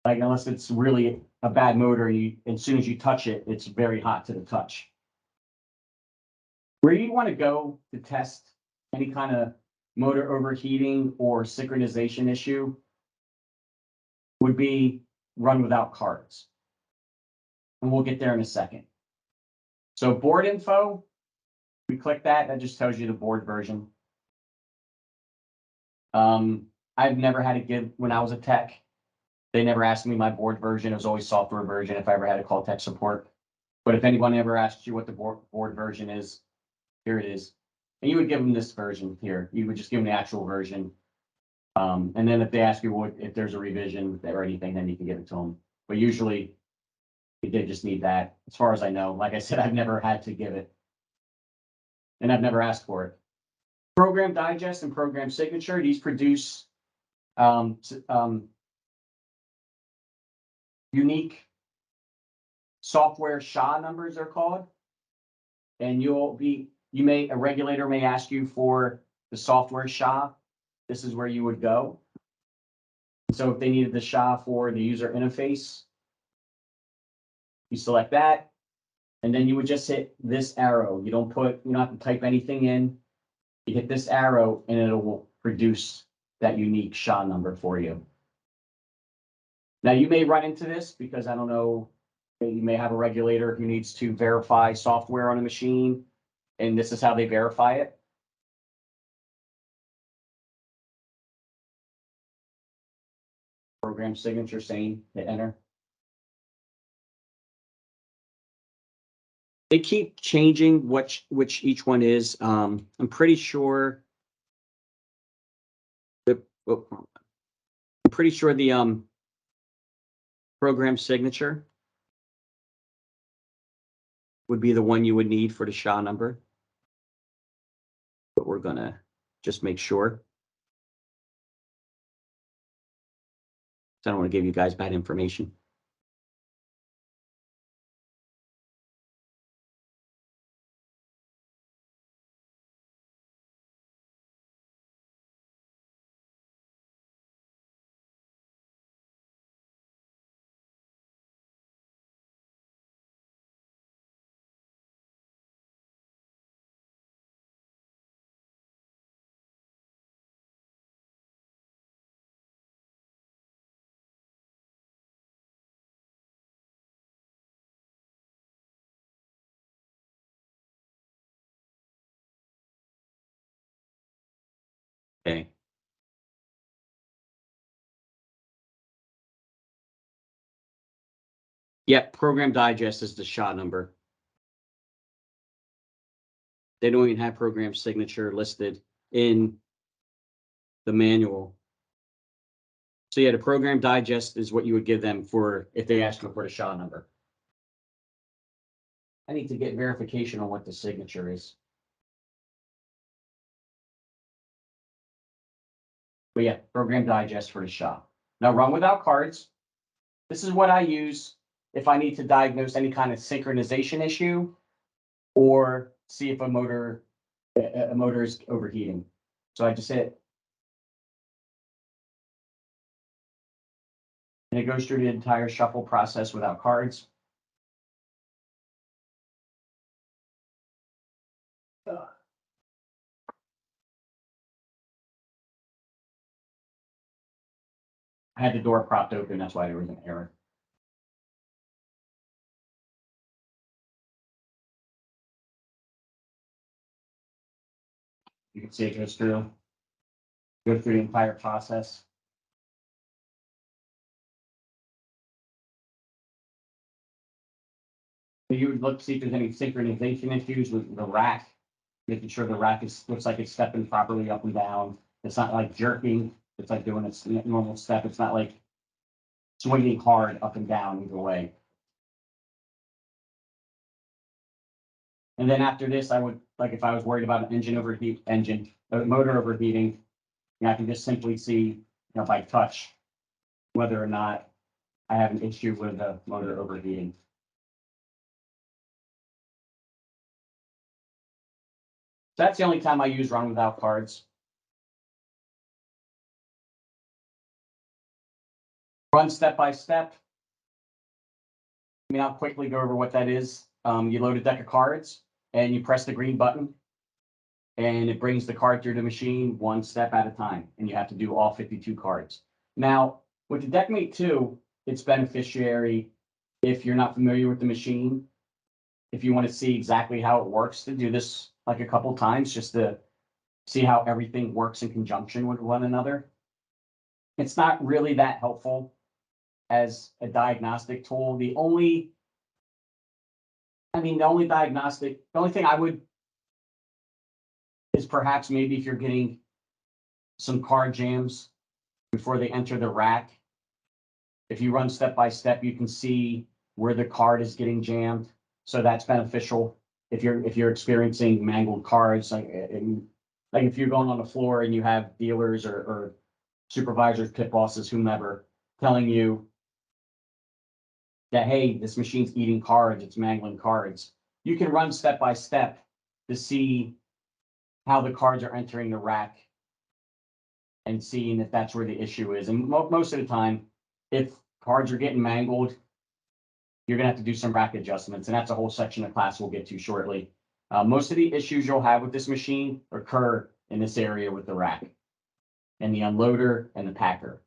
like unless it's really a bad motor, and as soon as you touch it, it's very hot to the touch. Where you want to go to test any kind of motor overheating or synchronization issue would be run without cards. And we'll get there in a second. So board info, we click that, that just tells you the board version. I've never had to give, when I was a tech, they never asked me my board version. It was always software version if I ever had to call tech support. But if anyone ever asked you what the board version is, here it is. And you would give them this version here. You would just give them the actual version. And then if they ask you if there's a revision or anything, then you can give it to them. But usually they just need that, as far as I know. Like I said, I've never had to give it. And I've never asked for it. Program digest and program signature, these produce unique software SHA numbers are called. And a regulator may ask you for the software SHA. This is where you would go. So if they needed the SHA for the user interface, you select that, and then you would just hit this arrow. You don't have to type anything in. You hit this arrow and it will produce that unique SHA number for you. Now you may run into this because I don't know, you may have a regulator who needs to verify software on a machine, and this is how they verify it. Program signature, same, hit enter. They keep changing which each one is. I'm pretty sure the program signature would be the one you would need for the SHA number. But we're gonna just make sure. I don't want to give you guys bad information. Okay. Yep, Program Digest is the SHA number. They don't even have program signature listed in the manual. So yeah, the Program Digest is what you would give them for if they ask you for the SHA number. I need to get verification on what the signature is. But yeah, Program Digest for the SHA. Now run without cards. This is what I use if I need to diagnose any kind of synchronization issue or see if a motor is overheating. So I just hit, and it goes through the entire shuffle process without cards. I had the door propped open, that's why there was an error. You can see it goes through the entire process. So you would look to see if there's any synchronization issues with the rack, making sure the rack looks like it's stepping properly up and down. It's not like jerking. It's like doing its normal step. It's not like swinging hard up and down either way. And then after this, I would, like if I was worried about an motor overheating, I can just simply see, by touch, whether or not I have an issue with the motor overheating. That's the only time I use run without cards. Run step by step. I'll quickly go over what that is. You load a deck of cards and you press the green button and it brings the card through the machine one step at a time. And you have to do all 52 cards. Now, with the DeckMate 2, it's beneficiary if you're not familiar with the machine. If you want to see exactly how it works, to do this like a couple times just to see how everything works in conjunction with one another. It's not really that helpful as a diagnostic tool. The only thing I would is perhaps maybe if you're getting some card jams before they enter the rack. If you run step by step, you can see where the card is getting jammed. So that's beneficial if you're experiencing mangled cards, like if you're going on the floor and you have dealers or supervisors, pit bosses, whomever, telling you that, hey, this machine's eating cards, it's mangling cards. You can run step by step to see how the cards are entering the rack and seeing if that's where the issue is. And most of the time, if cards are getting mangled, you're going to have to do some rack adjustments. And that's a whole section of class we'll get to shortly. Most of the issues you'll have with this machine occur in this area with the rack and the unloader and the packer.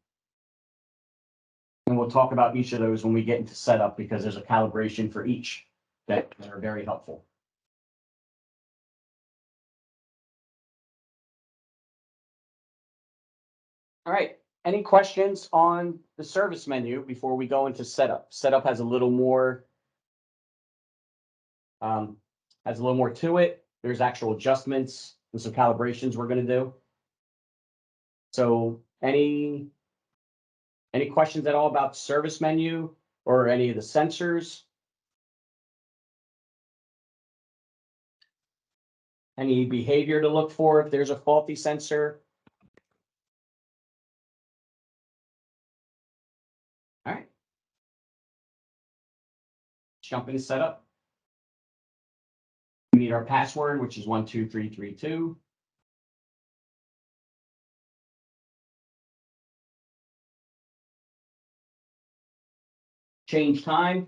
And we'll talk about each of those when we get into setup because there's a calibration for each that are very helpful. All right. Any questions on the service menu before we go into setup? Setup has a little more to it. There's actual adjustments and some calibrations we're going to do. So any questions at all about service menu or any of the sensors? Any behavior to look for if there's a faulty sensor? All right. Jump into setup. We need our password, which is 12332. Change time.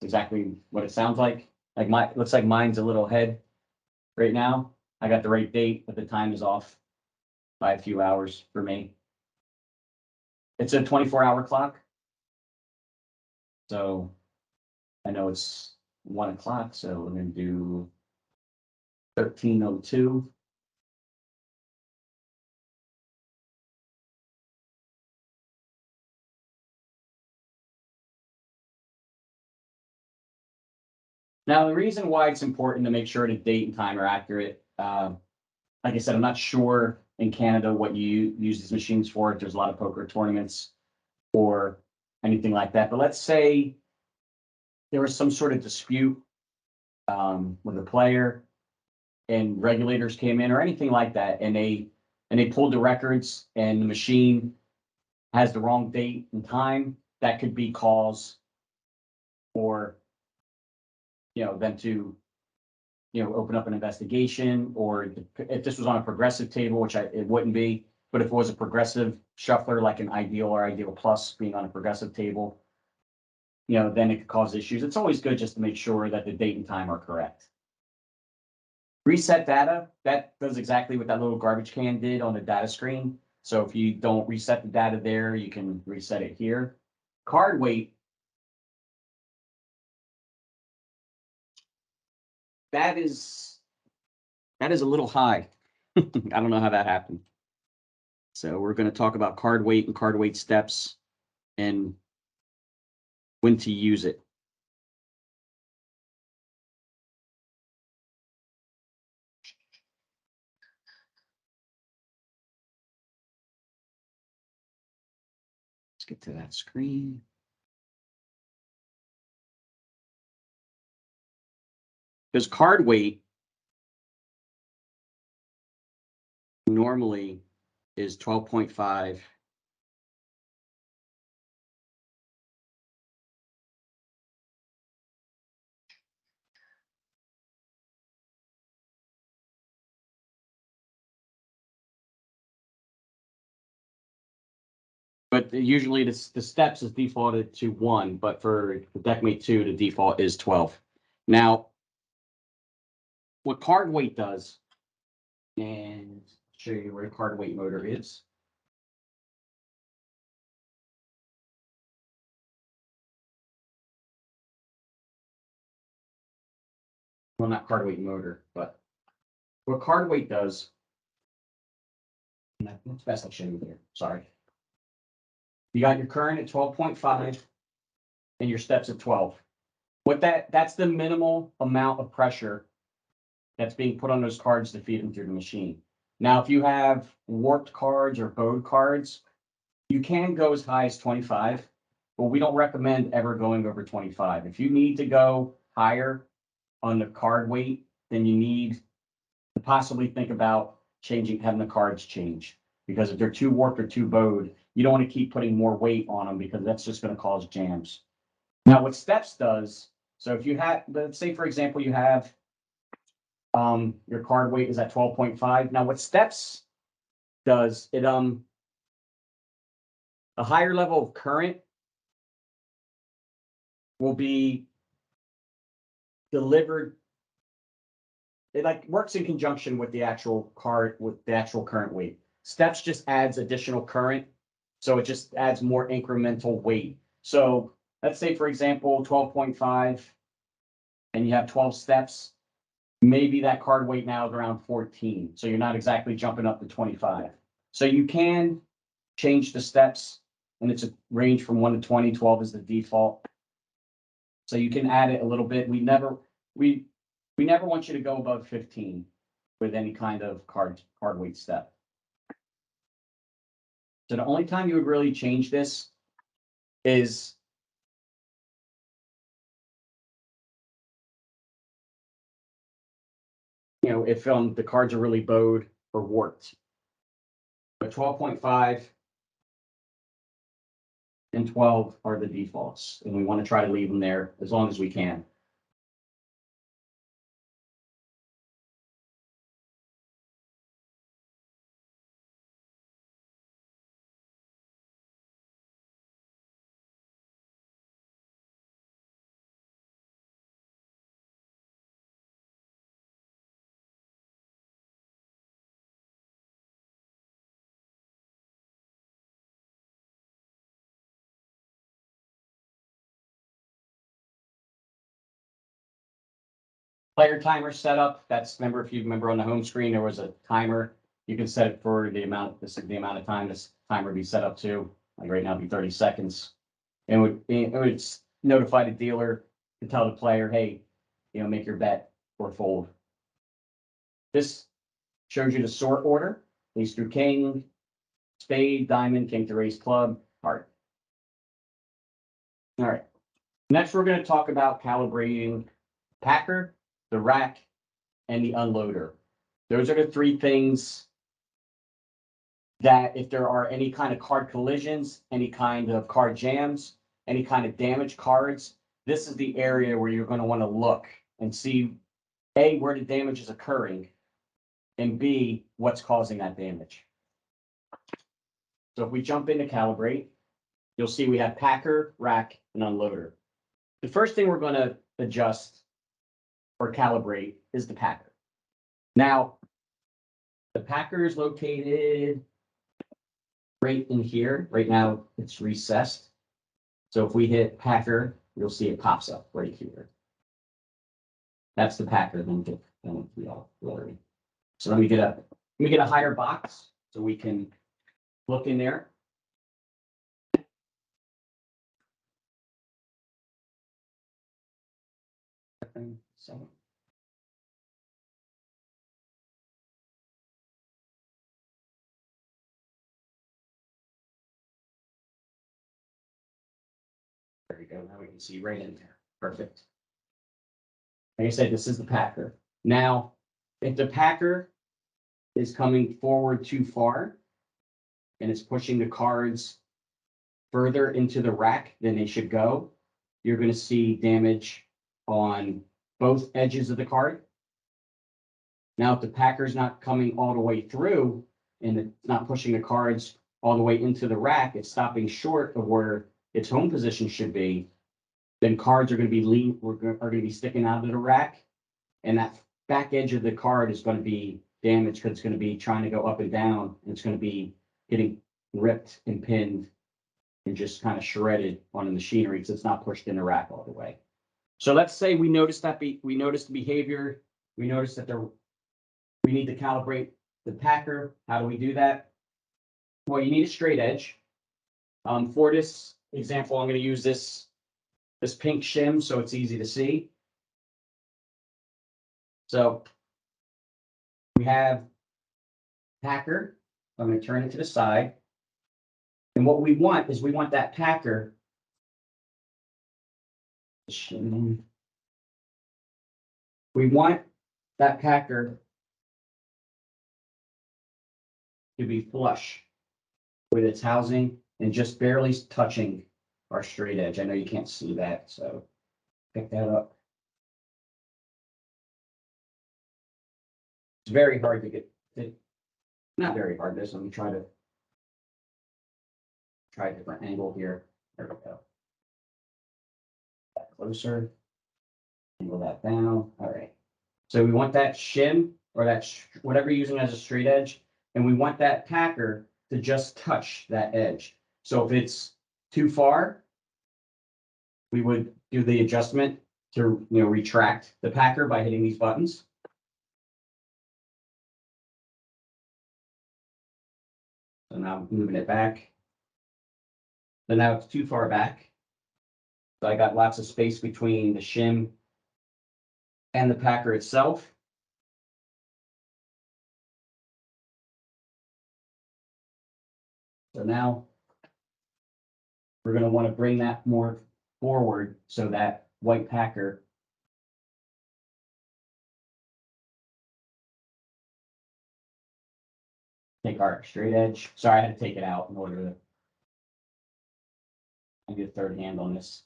Exactly what it sounds like. Looks like mine's a little ahead right now. I got the right date, but the time is off by a few hours for me. It's a 24-hour clock. So I know it's 1 o'clock, so we're going to do 13:02. Now, the reason why it's important to make sure the date and time are accurate, like I said, I'm not sure in Canada what you use these machines for, if there's a lot of poker tournaments or anything like that. But let's say there was some sort of dispute with a player and regulators came in or anything like that, and they pulled the records and the machine has the wrong date and time, that could be cause for them to open up an investigation, or if this was on a progressive table, which it wouldn't be, but if it was a progressive shuffler like an ideal or ideal plus being on a progressive table, then it could cause issues. It's always good just to make sure that the date and time are correct. Reset data, that does exactly what that little garbage can did on the data screen. So if you don't reset the data there, you can reset it here. Card weight, that is a little high. I don't know how that happened. So we're going to talk about card weight and card weight steps and when to use it. Let's get to that screen. Because card weight normally is 12.5. But usually the steps is defaulted to 1, but for the DeckMate 2, the default is 12. Now, what card weight does, and I'll show you where the card weight motor is. Well, not card weight motor, but what card weight does, it's best I'll show you here, sorry. You got your current at 12.5 and your steps at 12. That's the minimal amount of pressure that's being put on those cards to feed them through the machine. Now, if you have warped cards or bowed cards, you can go as high as 25, but we don't recommend ever going over 25. If you need to go higher on the card weight, then you need to possibly think about having the cards change. Because if they're too warped or too bowed, you don't want to keep putting more weight on them because that's just going to cause jams. Now, what steps does, so if you have, let's say, for example, you have your card weight is at 12.5. Now, what steps does, it a higher level of current will be delivered. It like works in conjunction with the actual current weight. Steps just adds additional current, so it just adds more incremental weight. So let's say, for example, 12.5, and you have 12 steps. Maybe that card weight now is around 14, so you're not exactly jumping up to 25. So you can change the steps, and it's a range from 1 to 20. 12 is the default. So you can add it a little bit. We never want you to go above 15 with any kind of card weight step. So the only time you would really change this is if the cards are really bowed or warped. But 12.5 and 12 are the defaults, and we want to try to leave them there as long as we can. Player timer setup. Remember, if you remember on the home screen, there was a timer. You can set it for the amount of time this timer be set up to. Like right now, it'd be 30 seconds. And it would notify the dealer to tell the player, hey, make your bet or fold. This shows you the sort order, ace through king, spade, diamond, king through ace, club, heart. All right. Next, we're going to talk about calibrating packer, the rack, and the unloader. Those are the three things that if there are any kind of card collisions, any kind of card jams, any kind of damaged cards, this is the area where you're going to want to look and see, A, where the damage is occurring, and B, what's causing that damage. So if we jump into calibrate, you'll see we have packer, rack, and unloader. The first thing we're going to adjust or calibrate is the packer. Now, the packer is located right in here. Right now, it's recessed. So if we hit packer, you'll see it pops up right here. That's the packer. So let me get a higher box so we can look in there. So. There we go. Now we can see right in there. Perfect. Like I said, this is the packer. Now, if the packer is coming forward too far and it's pushing the cards further into the rack than they should go, you're going to see damage on both edges of the card. Now, if the packer's not coming all the way through and it's not pushing the cards all the way into the rack, it's stopping short of where its home position should be, then cards are going to be are going to be sticking out of the rack, and that back edge of the card is going to be damaged because it's going to be trying to go up and down, and it's going to be getting ripped and pinned and just kind of shredded on the machinery because it's not pushed in the rack all the way. So let's say we noticed the behavior, we noticed that we need to calibrate the packer. How do we do that? Well, you need a straight edge. For this example, I'm going to use this pink shim so it's easy to see. So we have packer. I'm going to turn it to the side. And what we want is we want that packer. We want that packer to be flush with its housing and just barely touching our straight edge. I know you can't see that, so pick that up. It's very hard to get it. Not very hard. Let me try a different angle here. There we go. That closer. Angle that down. All right. So we want that shim or that whatever you're using as a straight edge, and we want that packer to just touch that edge. So if it's too far, we would do the adjustment to retract the packer by hitting these buttons. So now I'm moving it back. So now it's too far back. So I got lots of space between the shim and the packer itself. So now we're going to want to bring that more forward so that white packer take our straight edge. Sorry, I had to take it out in order to get a third hand on this.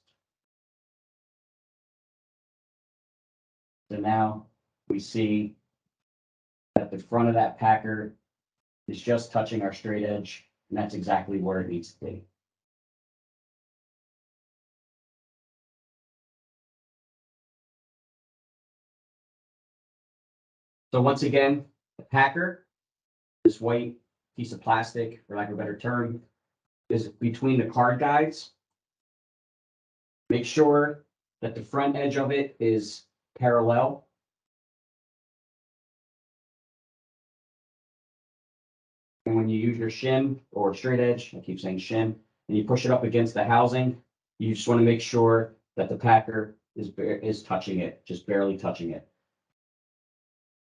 So now we see that the front of that packer is just touching our straight edge, and that's exactly where it needs to be. So once again, the packer, this white piece of plastic, for lack of a better term, is between the card guides. Make sure that the front edge of it is parallel. And when you use your shim or straight edge, I keep saying shim, and you push it up against the housing, you just want to make sure that the packer is touching it, just barely touching it.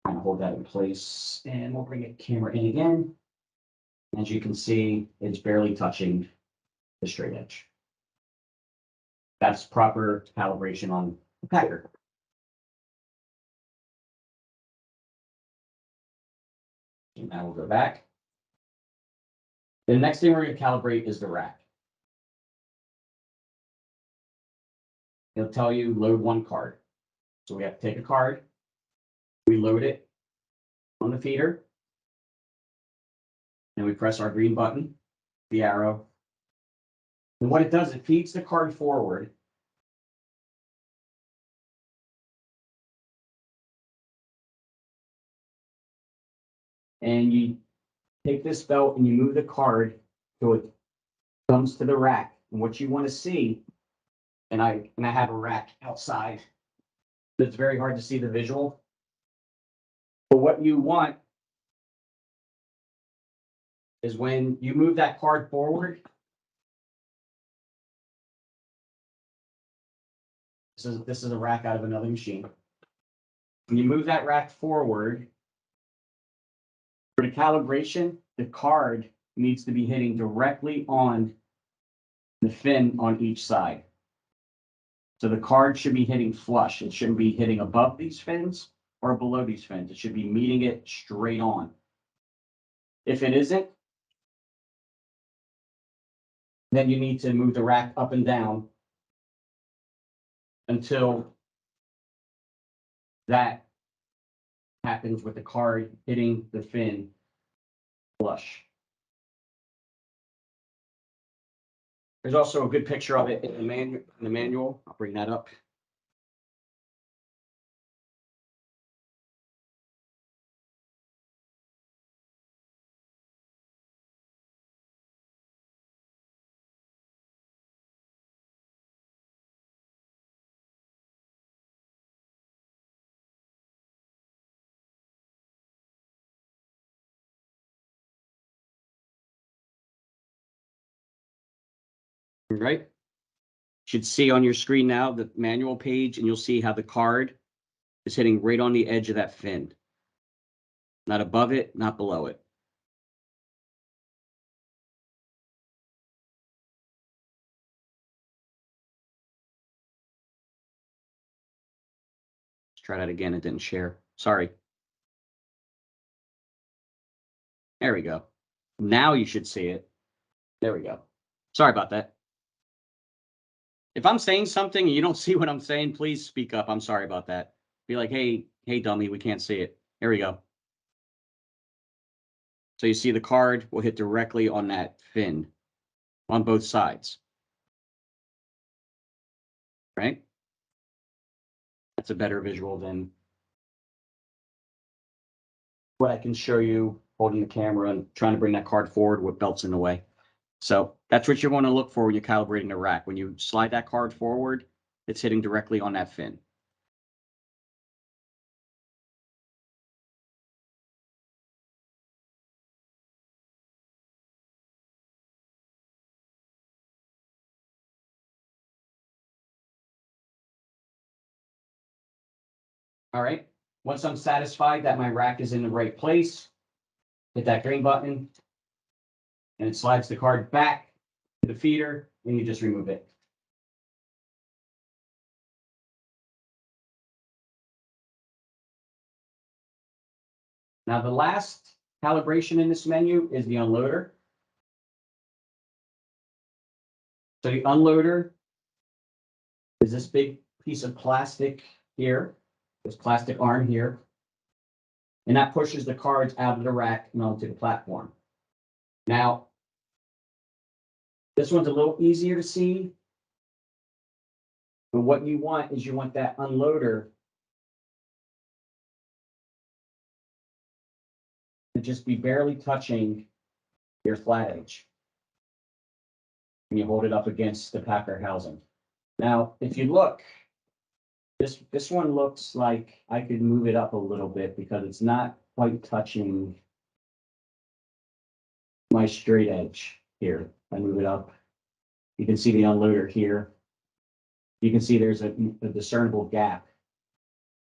Kind of hold that in place, and we'll bring the camera in again. As you can see, it's barely touching the straight edge. That's proper calibration on the packer. And now we'll go back. The next thing we're going to calibrate is the rack. It'll tell you load one card. So we have to take a card, we load it on the feeder, and we press our green button, the arrow. And what it does, it feeds the card forward. And you take this belt and you move the card so it comes to the rack. And what you want to see, and I have a rack outside. It's very hard to see the visual. But what you want is when you move that card forward, this is a rack out of another machine. When you move that rack forward, for the calibration, the card needs to be hitting directly on the fin on each side. So the card should be hitting flush. It shouldn't be hitting above these fins or below these fins. It should be meeting it straight on. If it isn't, then you need to move the rack up and down until that happens with the card hitting the fin flush. There's also a good picture of it in the manual. I'll bring that up. Right? Should see on your screen now the manual page, and you'll see how the card is hitting right on the edge of that fin. Not above it, not below it. Let's try that again. It didn't share. Sorry. There we go. Now you should see it. There we go. Sorry about that. If I'm saying something and you don't see what I'm saying, please speak up. I'm sorry about that. Be like, hey, dummy, we can't see it. Here we go. So you see the card will hit directly on that fin on both sides. Right? That's a better visual than what I can show you holding the camera and trying to bring that card forward with belts in the way. So that's what you want to look for when you're calibrating the rack. When you slide that card forward, it's hitting directly on that fin. All right. Once I'm satisfied that my rack is in the right place, hit that green button, and it slides the card back to the feeder, and you just remove it. Now, the last calibration in this menu is the unloader. So the unloader is this big piece of plastic here, this plastic arm here, and that pushes the cards out of the rack and onto the platform. Now, this one's a little easier to see, but what you want is you want that unloader to just be barely touching your flat edge. And you hold it up against the packer housing. Now, if you look, this one looks like I could move it up a little bit because it's not quite touching my straight edge here. I move it up. You can see the unloader here. you can see there's a discernible gap.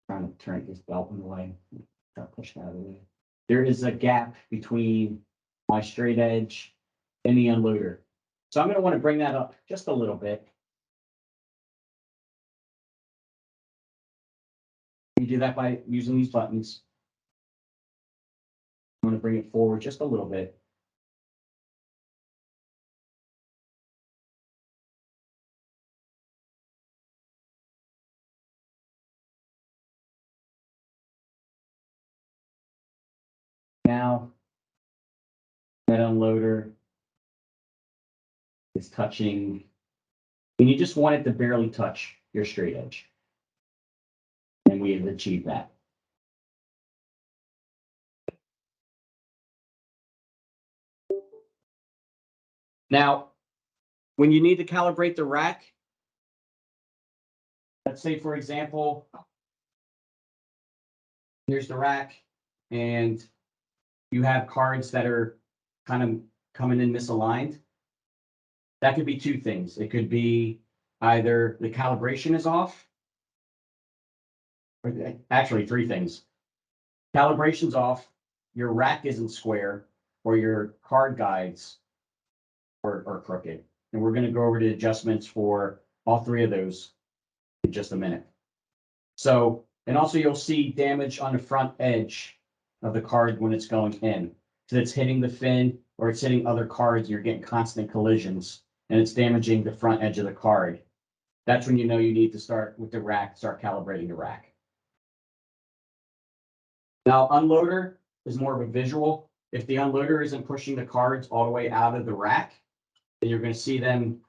I'm trying to turn this belt in the way. Try to push that out of the way. There is a gap between my straight edge and the unloader. So I'm going to want to bring that up just a little bit. You do that by using these buttons. I'm going to bring it forward just a little bit. Now, that unloader is touching, and you just want it to barely touch your straight edge. And we have achieved that. Now, when you need to calibrate the rack, let's say, for example, here's the rack, and you have cards that are kind of coming in misaligned. That could be two things. It could be either the calibration is off, or actually three things. Calibration's off, your rack isn't square, or your card guides are crooked. And we're going to go over the adjustments for all three of those in just a minute. So, and also you'll see damage on the front edge of the card when it's going in. So it's hitting the fin or it's hitting other cards, you're getting constant collisions and it's damaging the front edge of the card. That's when you know you need to start with the rack, start calibrating the rack. Now, unloader is more of a visual. If the unloader isn't pushing the cards all the way out of the rack, then you're going to see them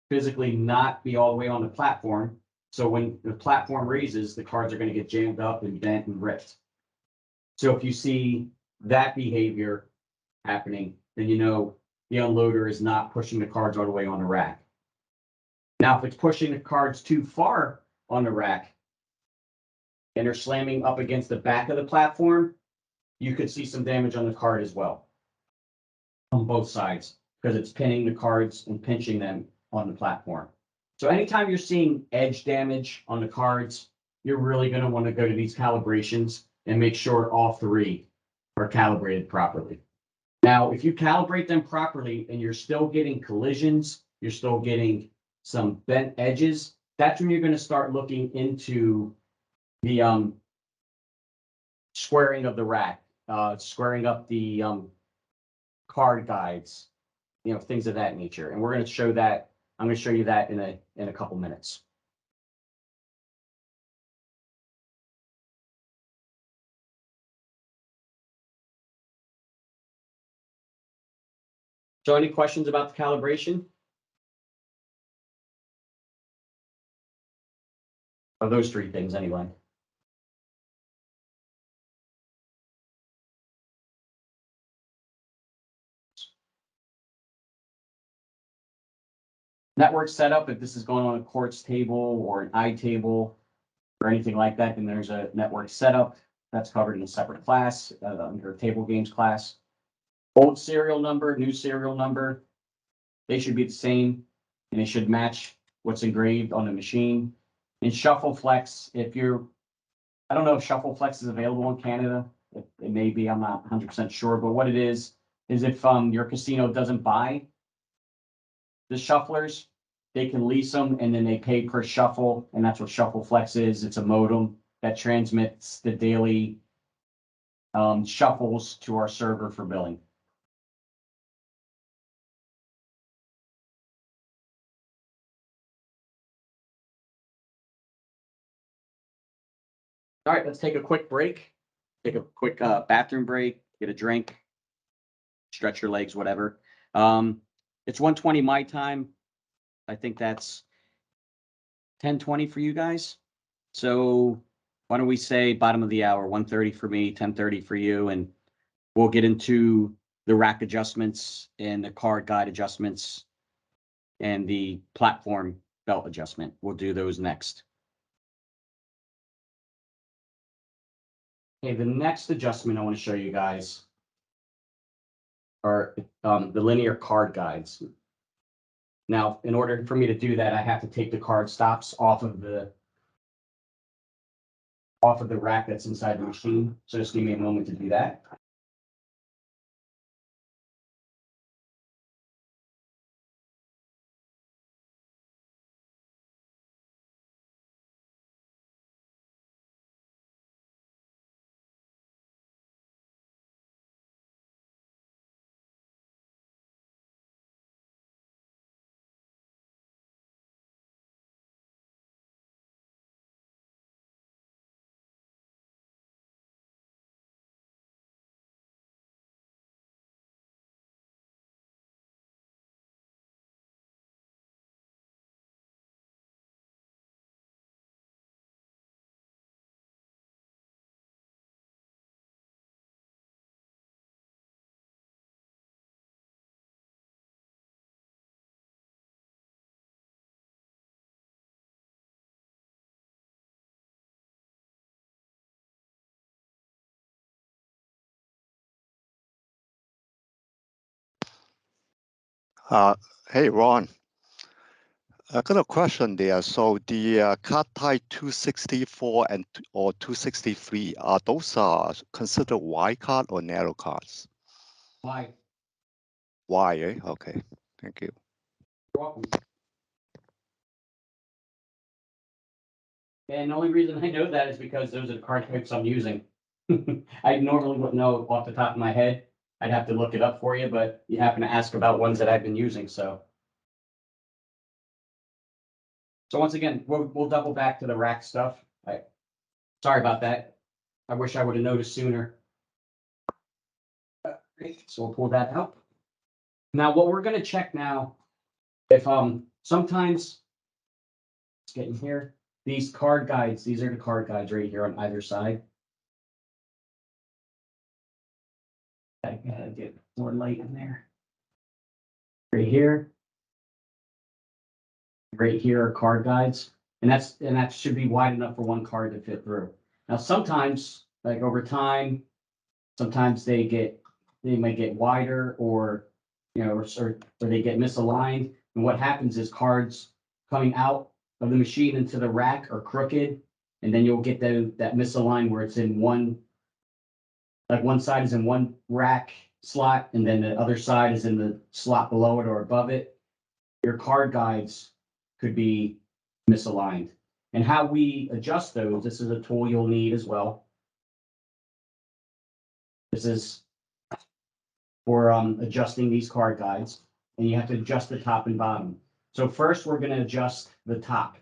physically not be all the way on the platform. So when the platform raises, the cards are going to get jammed up and bent and ripped. So if you see that behavior happening, then you know the unloader is not pushing the cards all the way on the rack. Now, if it's pushing the cards too far on the rack and they're slamming up against the back of the platform, you could see some damage on the card as well on both sides because it's pinning the cards and pinching them on the platform. So anytime you're seeing edge damage on the cards, you're really going to want to go to these calibrations and make sure all three are calibrated properly. Now, if you calibrate them properly and you're still getting collisions, you're still getting some bent edges, that's when you're going to start looking into the squaring of the rack, squaring up the card guides, things of that nature. And we're going to show that. I'm going to show you that in a couple minutes. So any questions about the calibration? Or those three things anyway. Network setup, if this is going on a quartz table or an I table or anything like that, then there's a network setup that's covered in a separate class under table games class. Old serial number, new serial number, they should be the same and they should match what's engraved on the machine. And Shuffle Flex, I don't know if Shuffle Flex is available in Canada. It may be, I'm not 100% sure, but what it is if your casino doesn't buy the shufflers, they can lease them and then they pay per shuffle. And that's what Shuffle Flex is. It's a modem that transmits the daily shuffles to our server for billing. All right, let's take a quick break. Take a quick bathroom break, get a drink, stretch your legs, whatever. It's 1:20 my time. I think that's 10:20 for you guys. So why don't we say bottom of the hour, 1:30 for me, 10:30 for you, and we'll get into the rack adjustments and the card guide adjustments and the platform belt adjustment. We'll do those next. Okay, the next adjustment I want to show you guys are the linear card guides. Now, in order for me to do that, I have to take the card stops off of the rack that's inside the machine. So just give me a moment to do that. Hey, Ron. I got a question there. So the card type 264 or 263, are those considered wide card or narrow cards? Why? Wide, eh? Okay, thank you. You're welcome. And the only reason I know that is because those are the card types I'm using. I normally wouldn't know off the top of my head. I'd have to look it up for you, but you happen to ask about ones that I've been using, so. So once again, we'll double back to the rack stuff. Sorry about that. I wish I would have noticed sooner. Great, so we'll pull that out. Now, what we're gonna check now, if sometimes it's getting here, these card guides, these are the card guides right here on either side. I gotta get more light in there. Right here. Right here are card guides, and that should be wide enough for one card to fit through. Now, sometimes, like over time, sometimes they might get wider, or or they get misaligned. And what happens is cards coming out of the machine into the rack are crooked, and then you'll get that misaligned where it's in one, like one side is in one rack slot, and then the other side is in the slot below it or above it. Your card guides could be misaligned. And how we adjust those, this is a tool you'll need as well. This is for adjusting these card guides, and you have to adjust the top and bottom. So first we're going to adjust the top.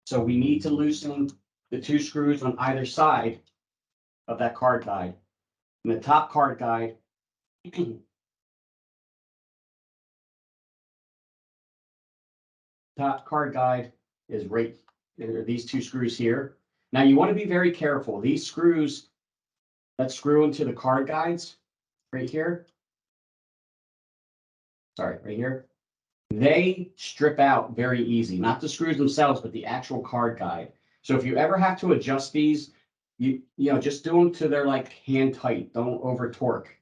So we need to loosen the two screws on either side of that card guide. And the top card guide top card guide is right there, these two screws here. Now you want to be very careful. These screws that screw into the card guides right here. Sorry, right here. They strip out very easy, not the screws themselves, but the actual card guide. So if you ever have to adjust these, you just do them to their like hand tight. Don't over torque.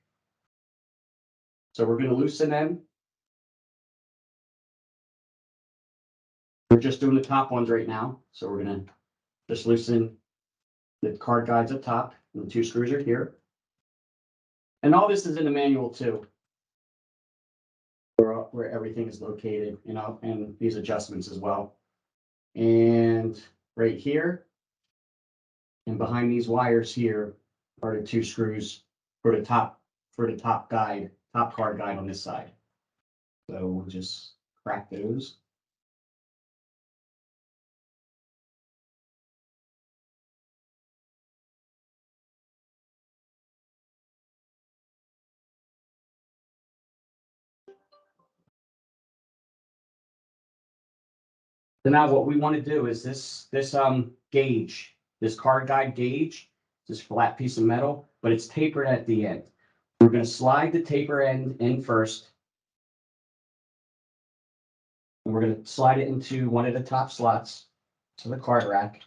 So we're going to loosen them. We're just doing the top ones right now. So we're going to just loosen the card guides up top, and the two screws are here. And all this is in the manual too, where everything is located, and these adjustments as well. And right here, and behind these wires here are the two screws for the top top card guide on this side. So we'll just crack those. So now what we want to do is this gauge, this card guide gauge, this flat piece of metal, but it's tapered at the end. We're going to slide the taper end in first. And we're going to slide it into one of the top slots to the card rack.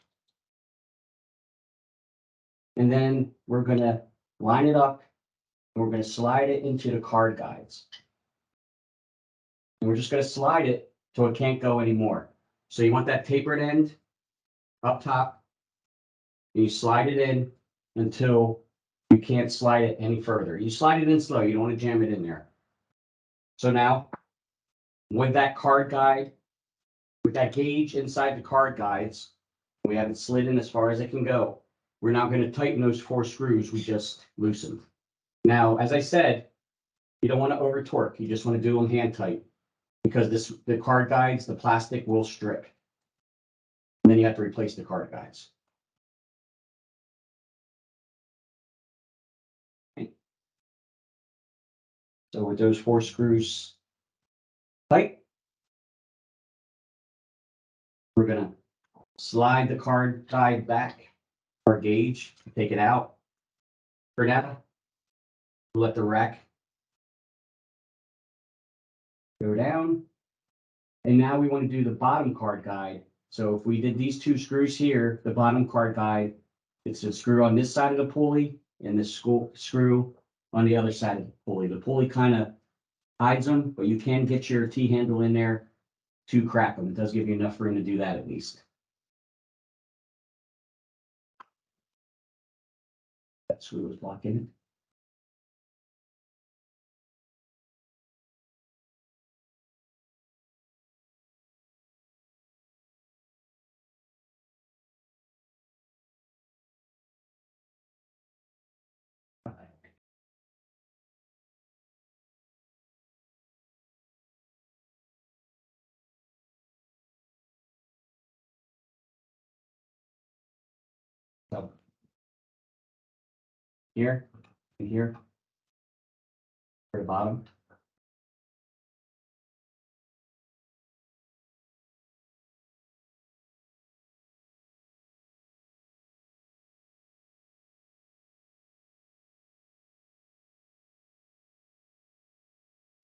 And then we're going to line it up, and we're going to slide it into the card guides. And we're just going to slide it till it can't go anymore. So you want that tapered end up top, and you slide it in until you can't slide it any further. You slide it in slow. You don't want to jam it in there. So now, with that card guide, with that gauge inside the card guides, we have it slid in as far as it can go. We're now going to tighten those 4 screws we just loosened. Now, as I said, you don't want to over torque. You just want to do them hand tight, because the card guides, the plastic will strip. And then you have to replace the card guides. Okay. So with those 4 screws tight, we're going to slide the card guide back, our gauge, take it out. For now, let the rack go down. And now we want to do the bottom card guide. So if we did these 2 screws here, the bottom card guide, it's a screw on this side of the pulley and this screw on the other side of the pulley. The pulley kind of hides them, but you can get your T-handle in there to crack them. It does give you enough room to do that at least. That screw was blocking it. So here and here for the bottom.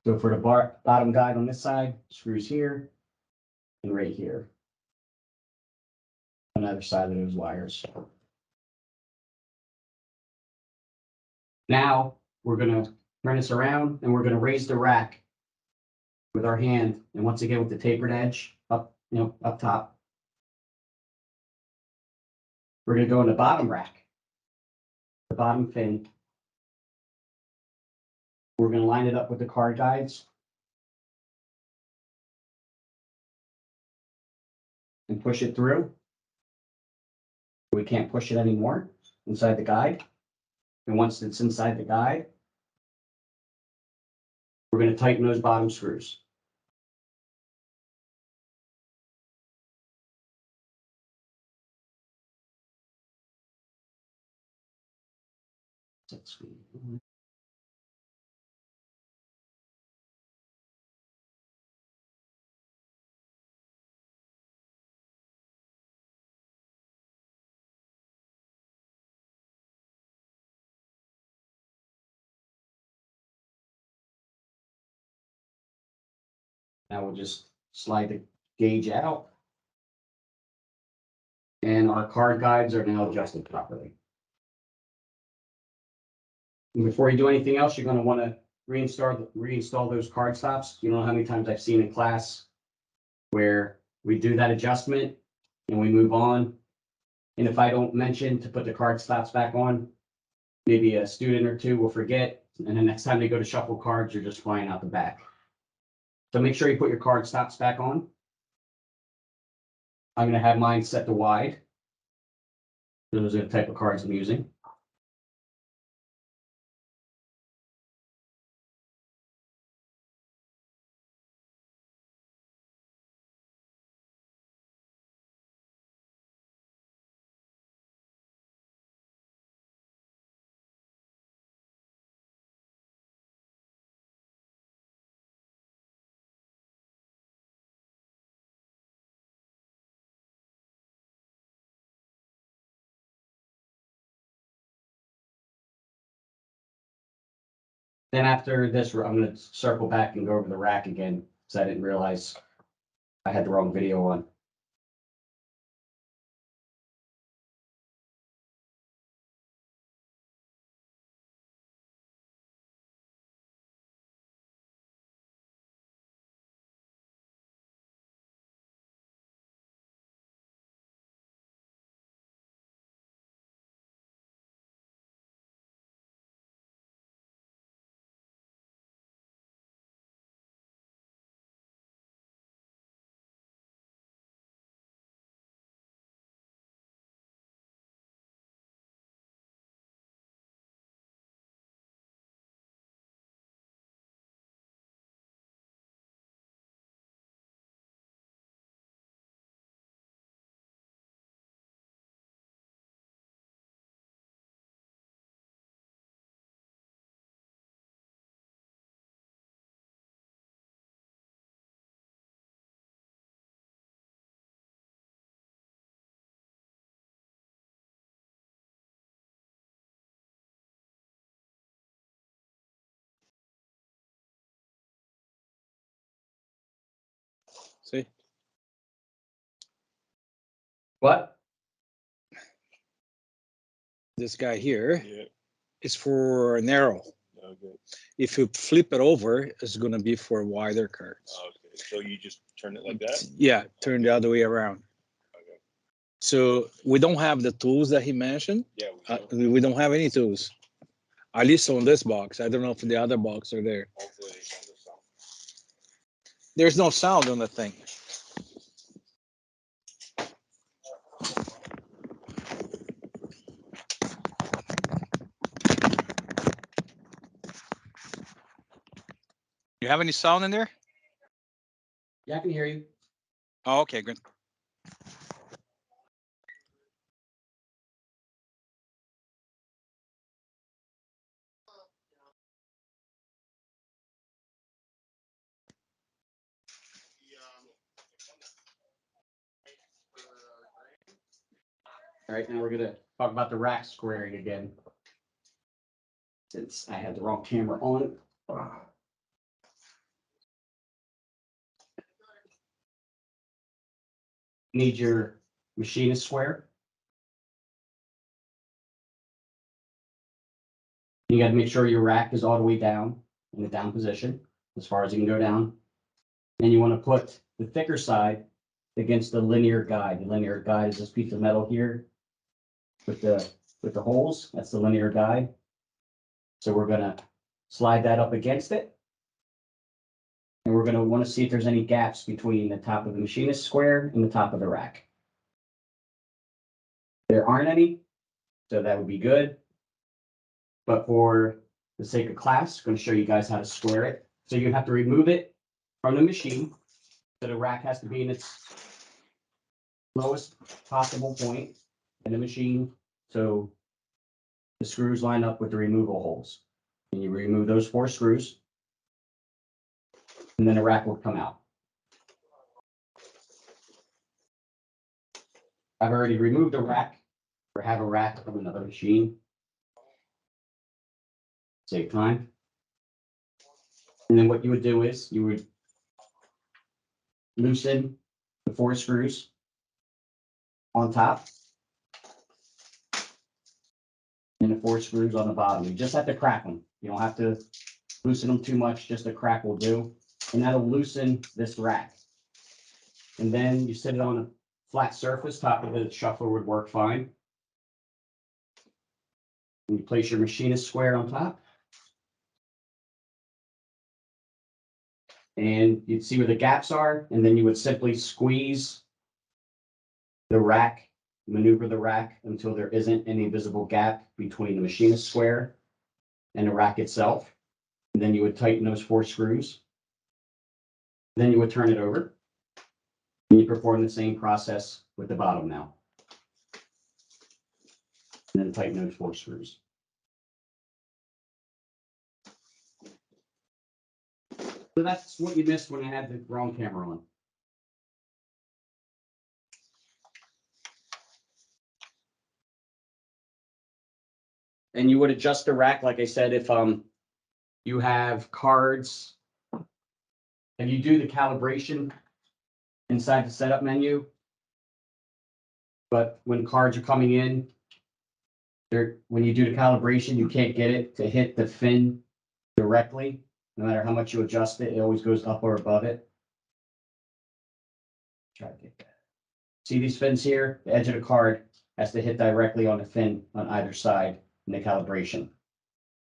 So for the bottom guide on this side, screws here and right here. On the other side of those wires. Now we're going to turn this around and we're going to raise the rack with our hand. And once again, with the tapered edge up, up top. We're going to go in the bottom rack, the bottom fin. We're going to line it up with the card guides. And push it through. We can't push it anymore inside the guide. And once it's inside the guide, we're going to tighten those bottom screws. Now we'll just slide the gauge out. And our card guides are now adjusted properly. And before you do anything else, you're going to want to reinstall those card stops. You don't know how many times I've seen in class where we do that adjustment and we move on. And if I don't mention to put the card stops back on, maybe a student or two will forget. And the next time they go to shuffle cards, you're just flying out the back. So make sure you put your card stops back on. I'm going to have mine set to wide. Those are the type of cards I'm using. Then after this, I'm going to circle back and go over the rack again because I didn't realize I had the wrong video on. See? What? This guy here Yeah. is for narrow. Okay. If you flip it over, it's going to be for wider cards. Okay. So you just turn it like that? Yeah, turn the other way around. Okay. So we don't have the tools that he mentioned. Yeah. We don't have any tools. At least on this box. I don't know if the other box are there. Hopefully they send us some. There's no sound on the thing. You have any sound in there? Yeah, I can hear you. Oh, okay, good. All right, now we're gonna talk about the rack squaring again. Since I had the wrong camera on. Need your machinist square. You gotta make sure your rack is all the way down in the down position, as far as you can go down. And you wanna put the thicker side against the linear guide. The linear guide is this piece of metal here with the holes. That's the linear guide. So we're gonna slide that up against it. And we're gonna wanna see if there's any gaps between the top of the machinist square and the top of the rack. There aren't any, so that would be good. But for the sake of class, I'm gonna show you guys how to square it. So you have to remove it from the machine. So the rack has to be in its lowest possible point in the machine. So the screws line up with the removal holes. And you remove those 4 screws. And then the rack will come out. I've already removed a rack or have a rack from another machine. Save time. And then what you would do is you would loosen the 4 screws on top and the 4 screws on the bottom. You just have to crack them. You don't have to loosen them too much, just a crack will do. And that'll loosen this rack. And then you set it on a flat surface, top of the shuffler would work fine. And you place your machinist square on top. And you'd see where the gaps are, and then you would simply squeeze the rack, maneuver the rack until there isn't any visible gap between the machinist square and the rack itself. And then you would tighten those 4 screws. Then you would turn it over. And you perform the same process with the bottom now. And then tighten those 4 screws. So that's what you missed when I had the wrong camera on. And you would adjust the rack, like I said, if you have cards and you do the calibration inside the setup menu. But when cards are coming in, when you do the calibration, you can't get it to hit the fin directly. No matter how much you adjust it, it always goes up or above it. Try to get that. See these fins here? The edge of the card has to hit directly on the fin on either side in the calibration.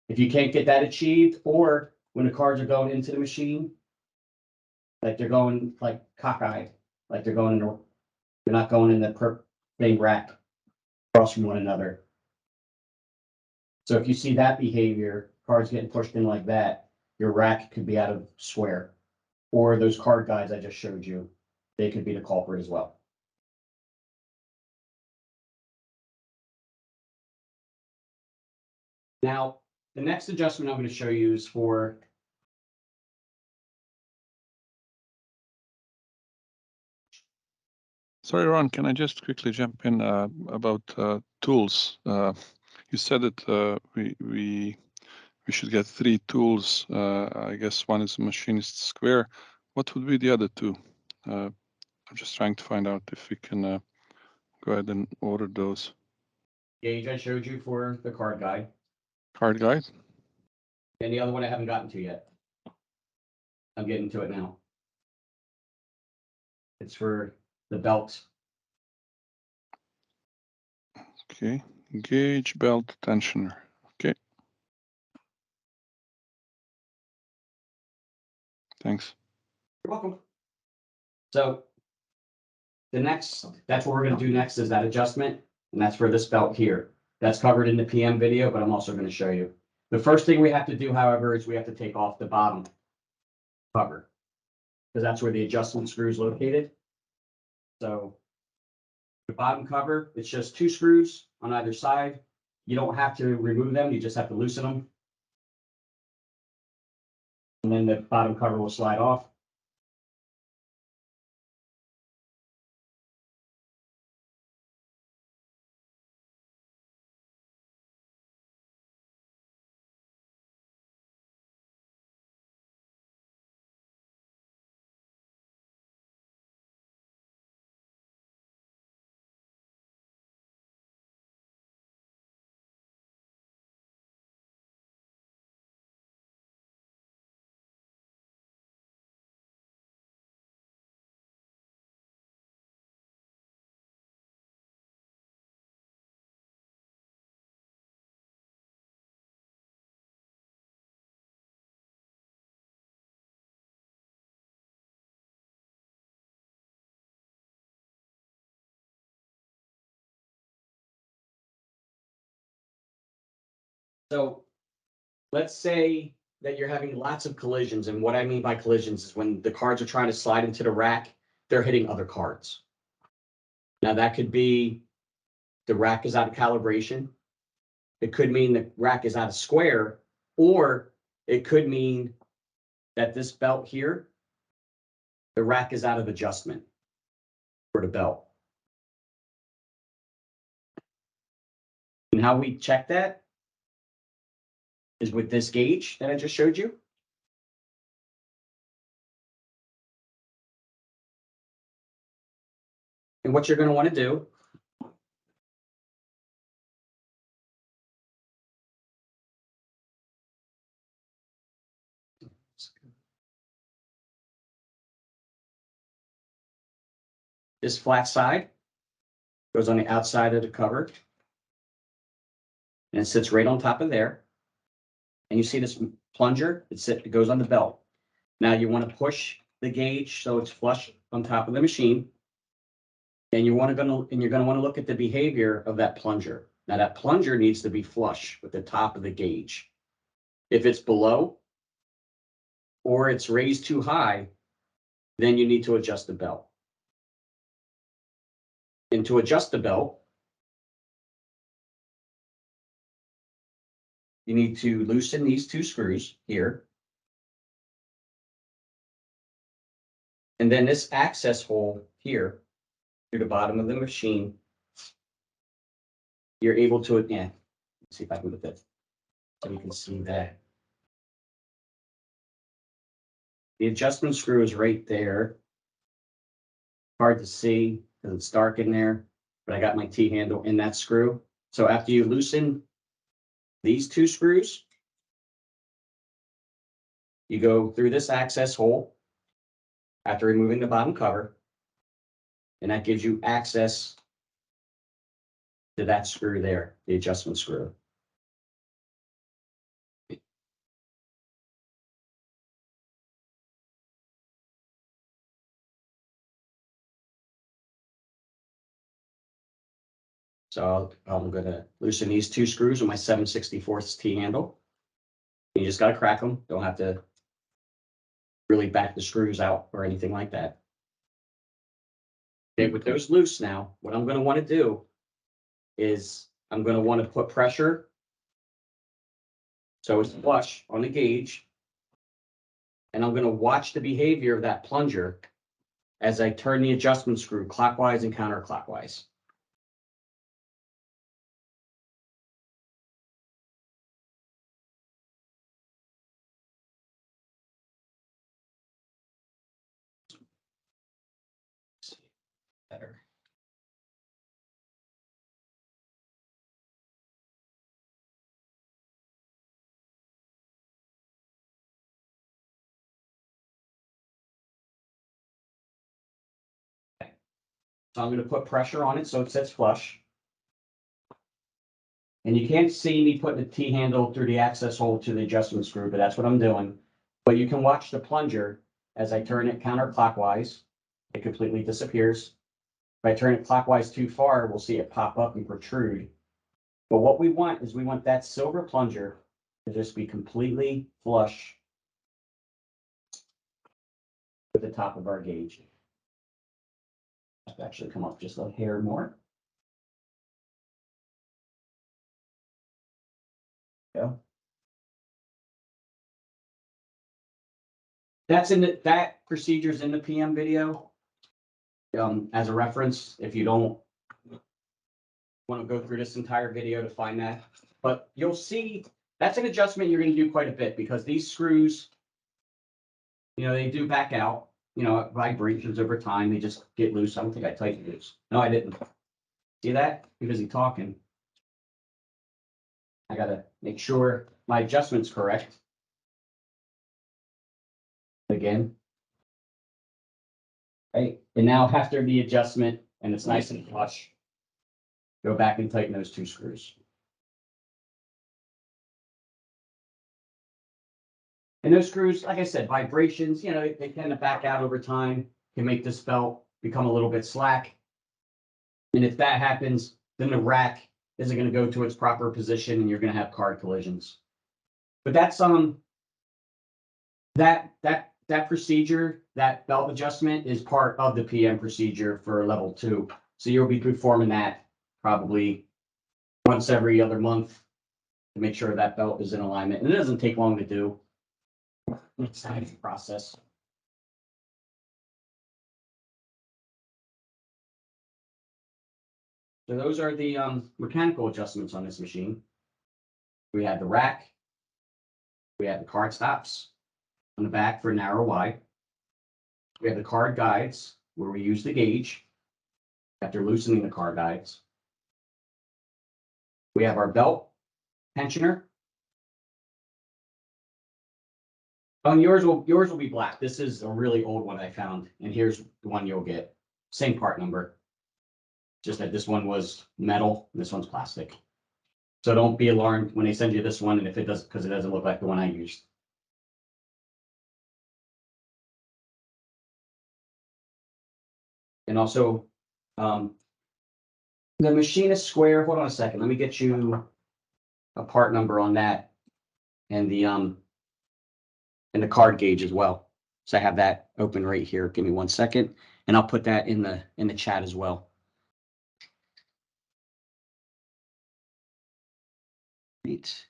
If you can't get that achieved, or when the cards are going into the machine, like they're going like cockeyed, like they're not going in the same rack across from one another. So if you see that behavior, cards getting pushed in like that, your rack could be out of square. Or those card guides I just showed you, they could be the culprit as well. Now, the next adjustment I'm going to show you is for Sorry, Ron, can I just quickly jump in about tools? You said that we should get 3 tools. I guess one is machinist square. What would be the other 2? I'm just trying to find out if we can go ahead and order those. Gauge I showed you for the card guide. Card guide? And the other one I haven't gotten to yet. I'm getting to it now. It's for the belt. Okay. Gauge belt tensioner. Okay. Thanks. You're welcome. So that's what we're gonna do next is that adjustment, and that's for this belt here. That's covered in the PM video, but I'm also gonna show you. The first thing we have to do, however, is we have to take off the bottom cover, because that's where the adjustment screw is located. So the bottom cover, it's just 2 screws on either side. You don't have to remove them, you just have to loosen them. And then the bottom cover will slide off. So let's say that you're having lots of collisions. And what I mean by collisions is when the cards are trying to slide into the rack, they're hitting other cards. Now that could be the rack is out of calibration. It could mean the rack is out of square, or it could mean that this belt here, the rack is out of adjustment for the belt. And how we check that is with this gauge that I just showed you. And what you're going to want to do this flat side goes on the outside of the cover. And it sits right on top of there. And you see this plunger, it goes on the belt. Now you want to push the gauge so it's flush on top of the machine. And you're going to want to look at the behavior of that plunger. Now that plunger needs to be flush with the top of the gauge. If it's below or it's raised too high, then you need to adjust the belt. And to adjust the belt, you need to loosen these 2 screws here. And then this access hole here through the bottom of the machine, you're able to, let's see if I can get this so you can see that. The adjustment screw is right there. Hard to see because it's dark in there, but I got my T-handle in that screw. So after you loosen these 2 screws, you go through this access hole after removing the bottom cover, and that gives you access to that screw there, the adjustment screw. So I'm gonna loosen these 2 screws with my 7/64 T-handle. You just gotta crack them. Don't have to really back the screws out or anything like that. Okay, with those loose now, what I'm gonna wanna do is I'm gonna wanna put pressure so it's flush on the gauge. And I'm gonna watch the behavior of that plunger as I turn the adjustment screw clockwise and counterclockwise. So I'm going to put pressure on it so it sits flush. And you can't see me putting the T-handle through the access hole to the adjustment screw, but that's what I'm doing. But you can watch the plunger as I turn it counterclockwise. It completely disappears. If I turn it clockwise too far, we'll see it pop up and protrude. But what we want is we want that silver plunger to just be completely flush with the top of our gauge. Actually come up just a hair more. Go. That procedure's in the PM video. As a reference, if you don't want to go through this entire video to find that, but you'll see that's an adjustment you're going to do quite a bit because these screws, they do back out, vibrations over time. They just get loose. I don't think I tightened loose. No, I didn't. See that? You're busy talking. I got to make sure my adjustment's correct. Again. Right. And now after the adjustment and it's nice and flush, go back and tighten those two screws. And those screws, like I said, vibrations, they tend to back out over time, can make this belt become a little bit slack. And if that happens, then the rack isn't going to go to its proper position and you're going to have card collisions. But that's that procedure, that belt adjustment is part of the PM procedure for level 2. So you'll be performing that probably once every other month to make sure that belt is in alignment. And it doesn't take long to do. It's a process. So those are the mechanical adjustments on this machine. We have the rack. We have the card stops on the back for narrow wide. We have the card guides where we use the gauge after loosening the card guides. We have our belt tensioner. Yours will be black. This is a really old one I found, and here's the one you'll get. Same part number. Just that this one was metal, and this one's plastic. So don't be alarmed when they send you this one, and if it does, because it doesn't look like the one I used. And also, the machine is square. Hold on a second. Let me get you a part number on that, and the card gauge as well. So I have that open right here. Give me 1 second, and I'll put that in the chat as well. Right.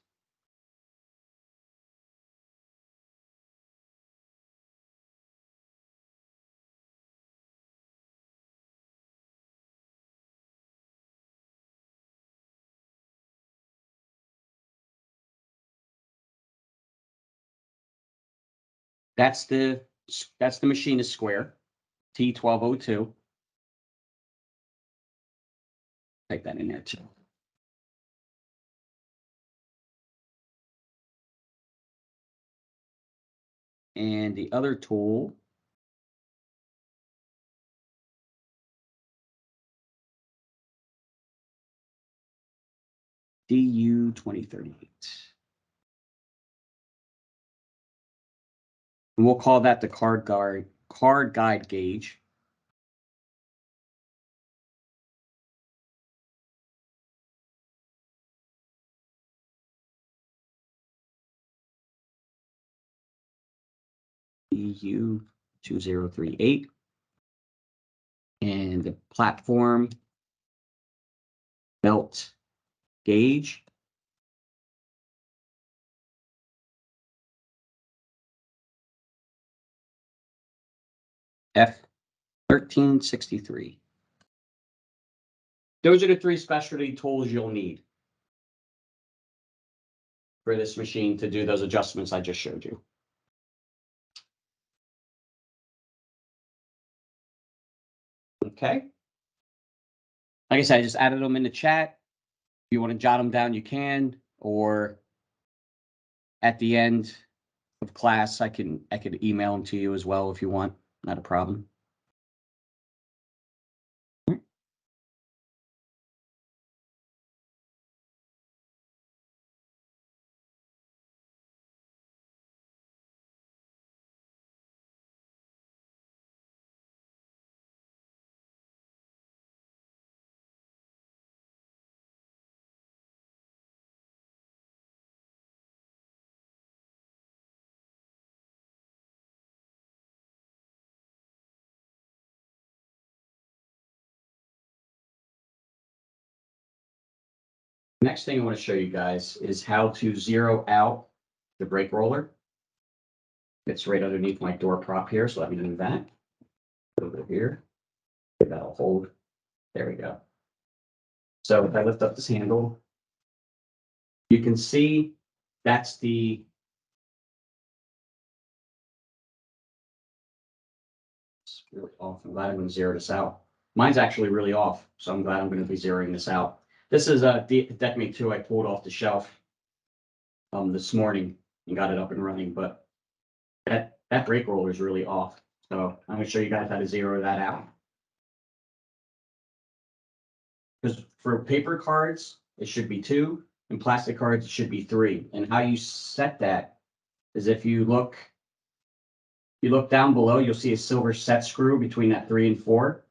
That's the machinist square, T1202. Type that in there too. And the other tool DU2038. And we'll call that the card guide gauge. DU2038. And the platform belt gauge. F1363. Those are the 3 specialty tools you'll need for this machine to do those adjustments I just showed you. Okay. Like I said, I just added them in the chat. If you want to jot them down, you can, or at the end of class, I could email them to you as well if you want. Not a problem. Next thing I want to show you guys is how to zero out the brake roller. It's right underneath my door prop here, so let me do that. Over here. That'll hold. There we go. So if I lift up this handle, you can see that's the it's really off. I'm glad I'm going to zero this out. Mine's actually really off, so I'm glad I'm going to be zeroing this out. This is a DeckMate 2 I pulled off the shelf this morning and got it up and running, but that brake roller is really off. So I'm going to show you guys how to zero that out. Because for paper cards, it should be 2, and plastic cards, it should be 3. And how you set that is if you look down below, you'll see a silver set screw between that 3 and 4.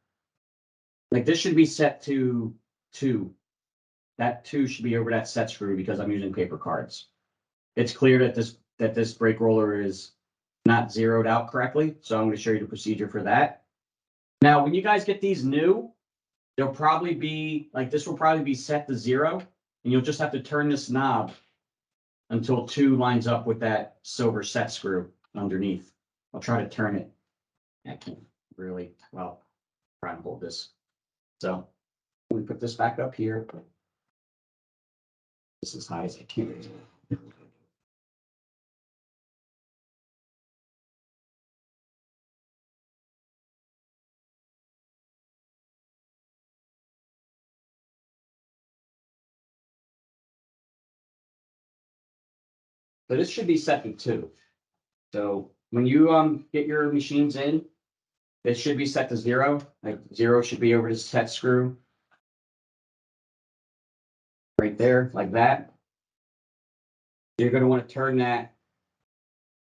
Like this should be set to 2. That 2 should be over that set screw because I'm using paper cards. It's clear that this brake roller is not zeroed out correctly, so I'm going to show you the procedure for that. Now, when you guys get these new, they'll probably be like this will probably be set to 0, and you'll just have to turn this knob until 2 lines up with that silver set screw underneath. I'll try to turn it. I can't really well try and hold this. So let me put this back up here. This is as high as I can. So this should be set to 2. So when you get your machines in, it should be set to 0. Like 0 should be over the set screw. Right there, like that. You're going to want to turn that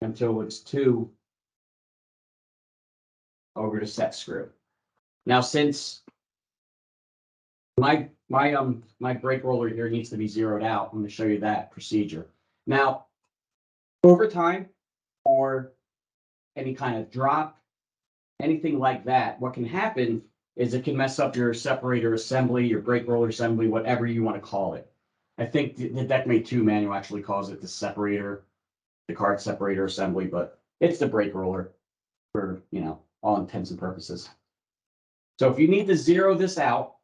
until it's 2 over the set screw. Now, since my brake roller here needs to be zeroed out, I'm going to show you that procedure. Now, over time, or any kind of drop, anything like that, what can happen is it can mess up your separator assembly, your brake roller assembly, whatever you want to call it. I think the DeckMate 2 manual actually calls it the separator, the card separator assembly, but it's the brake roller for, all intents and purposes. So if you need to zero this out,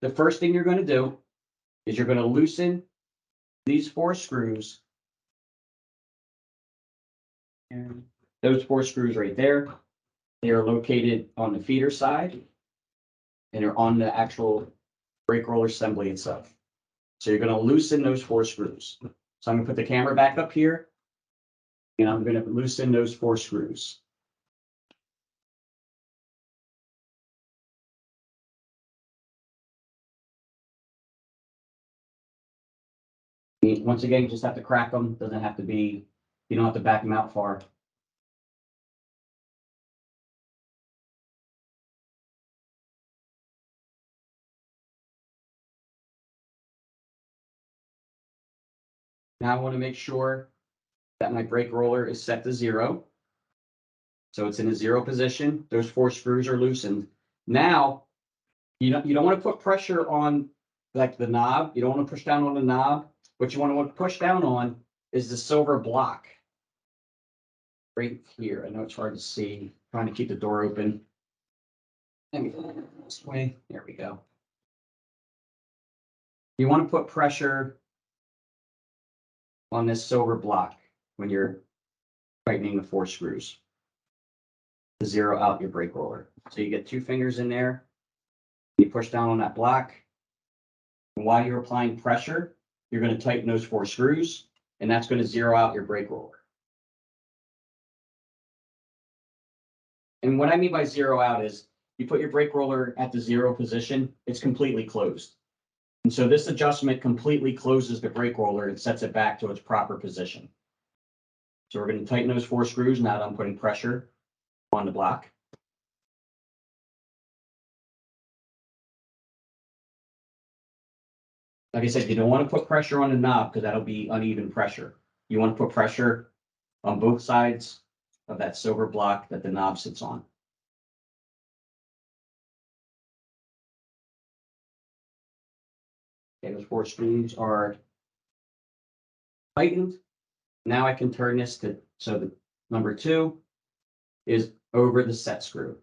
the first thing you're going to do is you're going to loosen these 4 screws. And those 4 screws right there, they are located on the feeder side and they're on the actual brake roller assembly itself. So you're going to loosen those 4 screws. So I'm going to put the camera back up here and I'm going to loosen those 4 screws. Once again, you just have to crack them. Doesn't have to be, you don't have to back them out far. Now I want to make sure that my brake roller is set to 0. So it's in a 0 position. Those 4 screws are loosened. Now, you don't want to put pressure on like the knob. You don't want to push down on the knob. What you want to push down on is the silver block. Right here. I know it's hard to see. Trying to keep the door open. Let me go this way. There we go. You want to put pressure on this silver block when you're tightening the 4 screws to zero out your brake roller. So you get 2 fingers in there. You push down on that block. And while you're applying pressure, you're going to tighten those 4 screws, and that's going to zero out your brake roller. And what I mean by zero out is you put your brake roller at the 0 position, it's completely closed. And so this adjustment completely closes the brake roller and sets it back to its proper position. So we're going to tighten those 4 screws now that I'm putting pressure on the block. Like I said, you don't want to put pressure on the knob because that'll be uneven pressure. You want to put pressure on both sides of that silver block that the knob sits on. Okay, those 4 screws are tightened. Now I can turn this to, so the number 2 is over the set screw.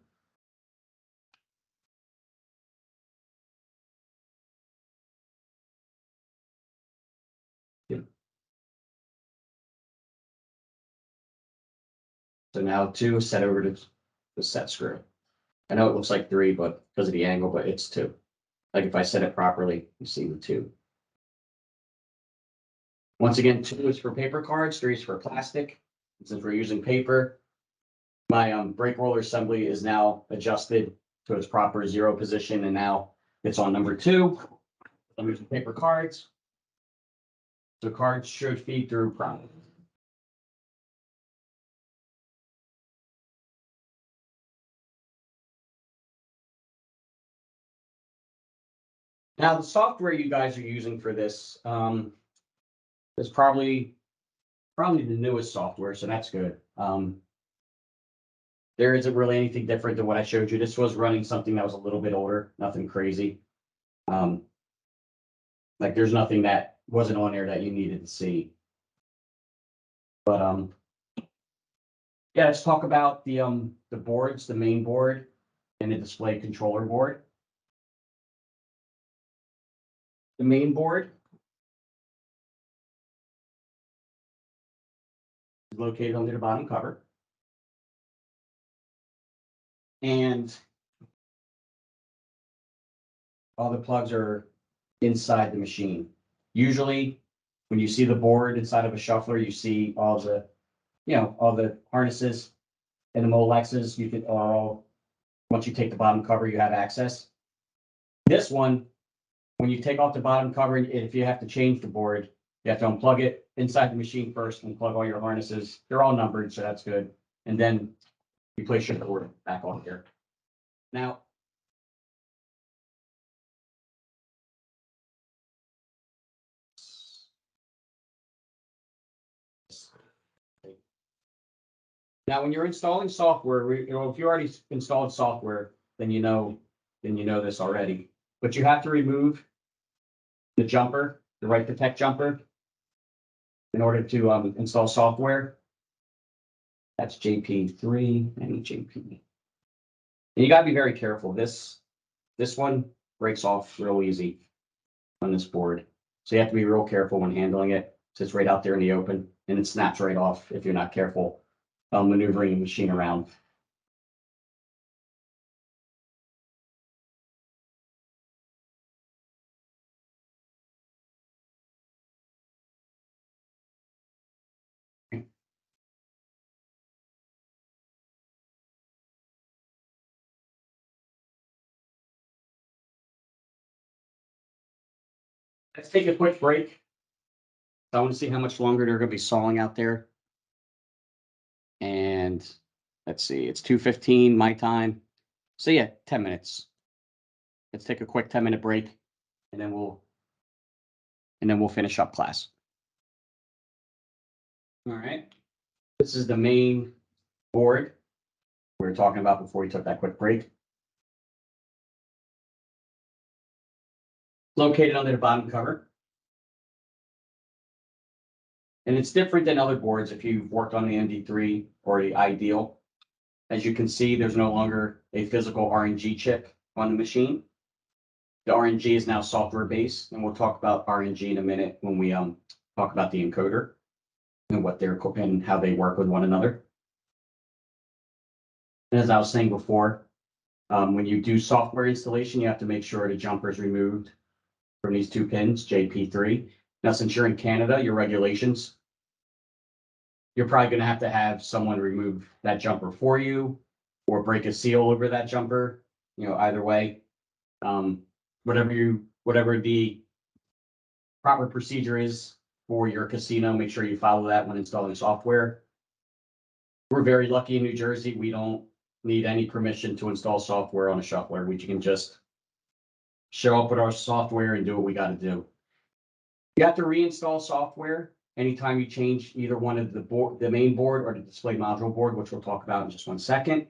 So now 2 is set over to the set screw. I know it looks like 3, but because of the angle, but it's 2. Like if I set it properly, you see the 2. Once again, 2 is for paper cards, 3 is for plastic. And since we're using paper, my brake roller assembly is now adjusted to its proper 0 position, and now it's on number 2. I'm using paper cards. So cards should feed through properly. Now, the software you guys are using for this is probably the newest software, so that's good. There isn't really anything different than what I showed you. This was running something that was a little bit older, nothing crazy. Like there's nothing that wasn't on there that you needed to see. But yeah, let's talk about the boards, the main board and the display controller board. The main board is located under the bottom cover. And all the plugs are inside the machine. Usually, when you see the board inside of a shuffler, you see all the, all the harnesses and the Molexes. You can all, once you take the bottom cover, you have access. This one, when you take off the bottom cover, if you have to change the board, you have to unplug it inside the machine first and plug all your harnesses. They're all numbered, so that's good. And then you place your board back on here. Now, when you're installing software, if you already installed software, then you know this already. But you have to remove the jumper, the Right Protect jumper, in order to install software. That's JP3 and JP. And you got to be very careful. This one breaks off real easy on this board, so you have to be real careful when handling it. It's right out there in the open, and it snaps right off if you're not careful maneuvering the machine around. Let's take a quick break. I want to see how much longer they're going to be sawing out there. And let's see, it's 2:15 my time. So yeah, 10 minutes. Let's take a quick 10-minute break, and then we'll finish up class. All right. This is the main board we were talking about before we took that quick break. Located under the bottom cover. And it's different than other boards if you've worked on the MD3 or the Ideal. As you can see, there's no longer a physical RNG chip on the machine. The RNG is now software based, and we'll talk about RNG in a minute when we talk about the encoder and what they're and how they work with one another. And as I was saying before, when you do software installation, you have to make sure the jumper is removed from these 2 pins, JP3. Now, since you're in Canada, your regulations, you're probably going to have someone remove that jumper for you or break a seal over that jumper, either way. Whatever the proper procedure is for your casino, make sure you follow that when installing software. We're very lucky in New Jersey. We don't need any permission to install software on a shuffler. We can just show up with our software and do what we got to do. You have to reinstall software anytime you change either one of the main board or the display module board, which we'll talk about in just 1 second.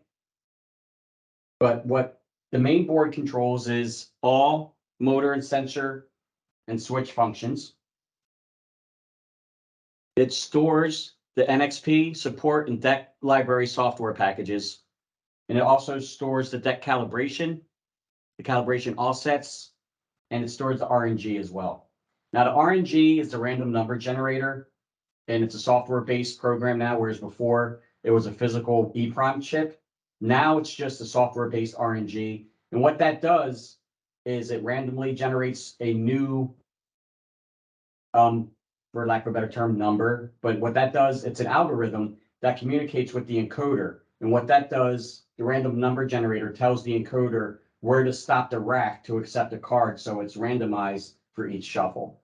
But what the main board controls is all motor and sensor and switch functions. It stores the NXP support and deck library software packages. And it also stores the deck calibration, the calibration offsets, and it stores the RNG as well. Now, the RNG is the random number generator, and it's a software-based program now, whereas before it was a physical EEPROM chip. Now it's just a software-based RNG. And what that does is it randomly generates a new, for lack of a better term, number. But what that does, it's an algorithm that communicates with the encoder. And what that does, the random number generator tells the encoder where to stop the rack to accept a card, so it's randomized for each shuffle.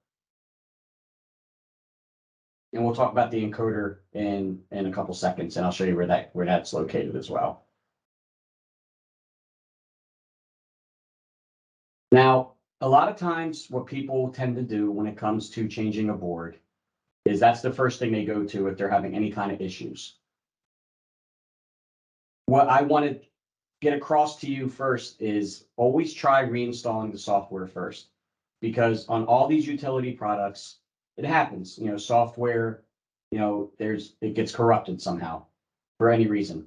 And we'll talk about the encoder in a couple seconds, and I'll show you where that's located as well. Now, a lot of times what people tend to do when it comes to changing a board is that's the first thing they go to if they're having any kind of issues. What I want to get across to you first is always try reinstalling the software first, because on all these utility products, it happens, software, it gets corrupted somehow for any reason.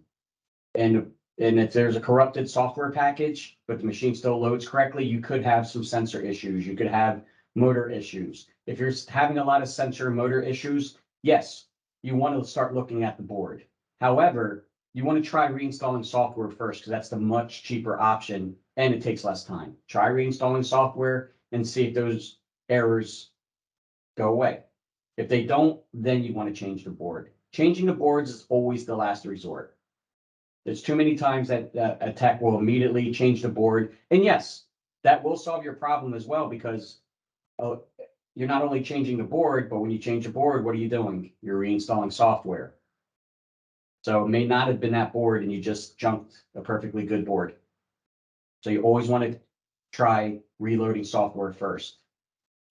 And if there's a corrupted software package, but the machine still loads correctly, you could have some sensor issues. You could have motor issues. If you're having a lot of sensor and motor issues, yes, you want to start looking at the board. However, you want to try reinstalling software first, because that's the much cheaper option and it takes less time. Try reinstalling software and see if those errors go away. If they don't, then you want to change the board. Changing the boards is always the last resort. There's too many times that a tech will immediately change the board. And yes, that will solve your problem as well, because you're not only changing the board, but when you change the board, what are you doing? You're reinstalling software. So it may not have been that board and you just junked a perfectly good board. So you always want to try reloading software first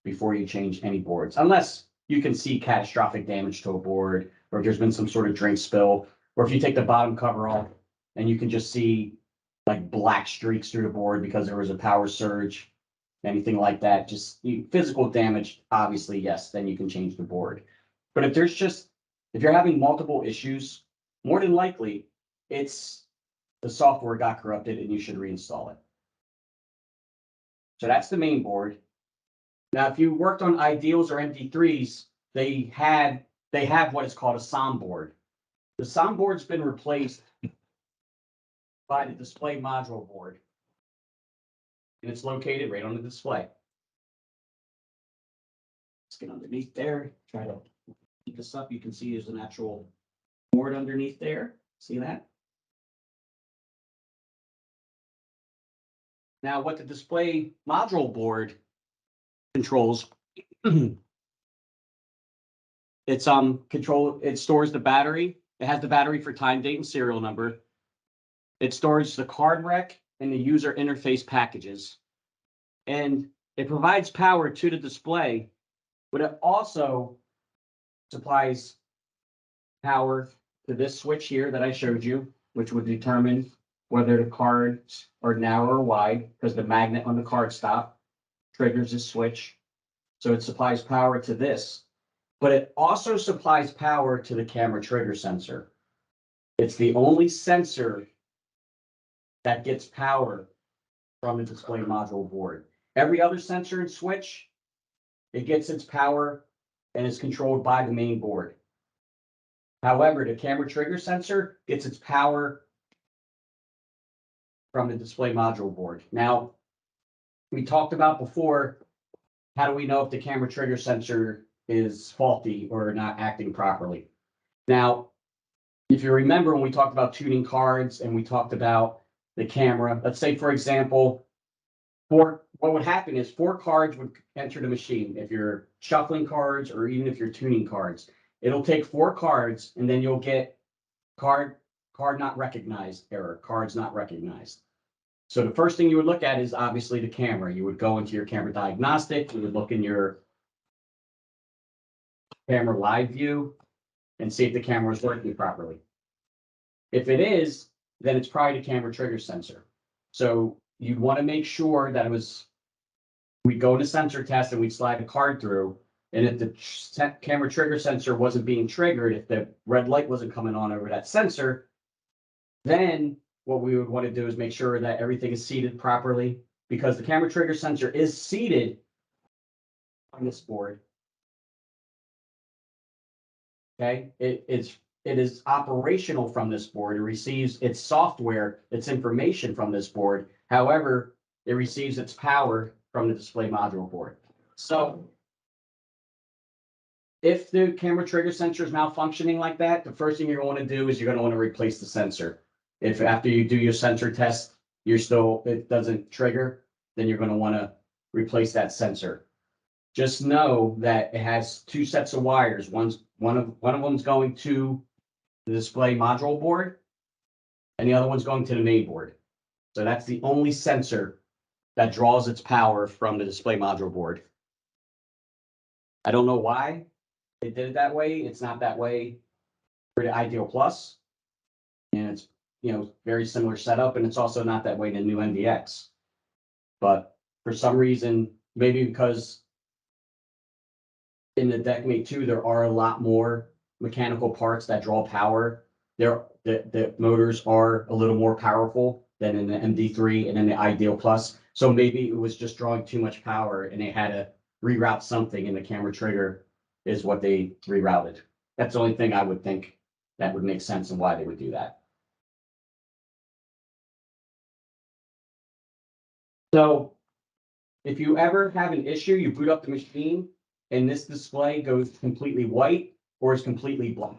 before you change any boards, unless you can see catastrophic damage to a board, or if there's been some sort of drink spill, or if you take the bottom cover off and you can just see like black streaks through the board because there was a power surge, anything like that, just physical damage, obviously, yes, then you can change the board. But if you're having multiple issues, more than likely, it's the software got corrupted and you should reinstall it. So that's the main board. Now, if you worked on Ideals or MD3s, they have what is called a SOM board. The SOM board's been replaced by the display module board, and it's located right on the display. Let's get underneath there, try to keep this up. You can see there's an actual board underneath there. See that? Now, what the display module board controls, it stores the battery. It has the battery for time, date, and serial number. It stores the card rec and the user interface packages. And it provides power to the display, but it also supplies power to this switch here that I showed you, which would determine whether the cards are narrow or wide, because the magnet on the card stop triggers this switch. So it supplies power to this, but it also supplies power to the camera trigger sensor. It's the only sensor that gets power from the display module board. Every other sensor and switch, it gets its power and is controlled by the main board. However, the camera trigger sensor gets its power from the display module board. Now, we talked about before, how do we know if the camera trigger sensor is faulty or not acting properly? Now, if you remember when we talked about tuning cards and we talked about the camera, let's say, for example, what would happen is 4 cards would enter the machine. If you're shuffling cards or even if you're tuning cards, it'll take 4 cards and then you'll get card not recognized error, cards not recognized. So the first thing you would look at is obviously the camera. You would go into your camera diagnostic, you would look in your camera live view and see if the camera is working properly. If it is, then it's probably the camera trigger sensor. So you'd want to make sure that it was we'd go into sensor test and we'd slide a card through. And if the camera trigger sensor wasn't being triggered, if the red light wasn't coming on over that sensor, then what we would want to do is make sure that everything is seated properly, because the camera trigger sensor is seated on this board. Okay, it is operational from this board. It receives its software, its information from this board. However, it receives its power from the display module board. So if the camera trigger sensor is malfunctioning like that, the first thing you're going to do is you're going to want to replace the sensor. If after you do your sensor test, it doesn't trigger, then you're going to want to replace that sensor. Just know that it has two sets of wires. One of them's going to the display module board, and the other one's going to the main board. So that's the only sensor that draws its power from the display module board. I don't know why it did it that way. It's not that way for the Ideal Plus, and it's very similar setup, and it's also not that way in the new MDX. But for some reason, maybe because in the DeckMate 2, there are a lot more mechanical parts that draw power. The motors are a little more powerful than in the MD3 and in the Ideal Plus. So maybe it was just drawing too much power and they had to reroute something, and the camera trigger is what they rerouted. That's the only thing I would think that would make sense and why they would do that. So if you ever have an issue, you boot up the machine and this display goes completely white or is completely black,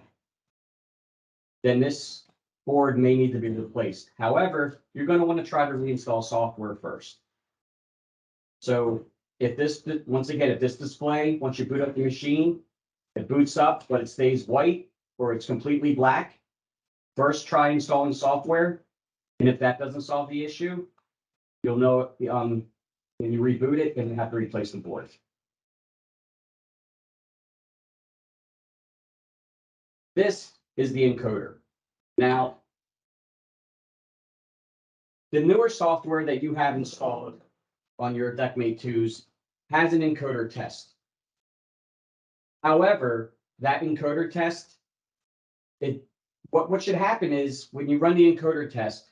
then this board may need to be replaced. However, you're going to want to try to reinstall software first. So if this, once again, if this display, once you boot up the machine, it boots up, but it stays white or it's completely black, first try installing software. And if that doesn't solve the issue, you'll know when you reboot it and you have to replace the board. This is the encoder. Now, the newer software that you have installed on your DeckMate 2s has an encoder test. However, that encoder test, what should happen is when you run the encoder test,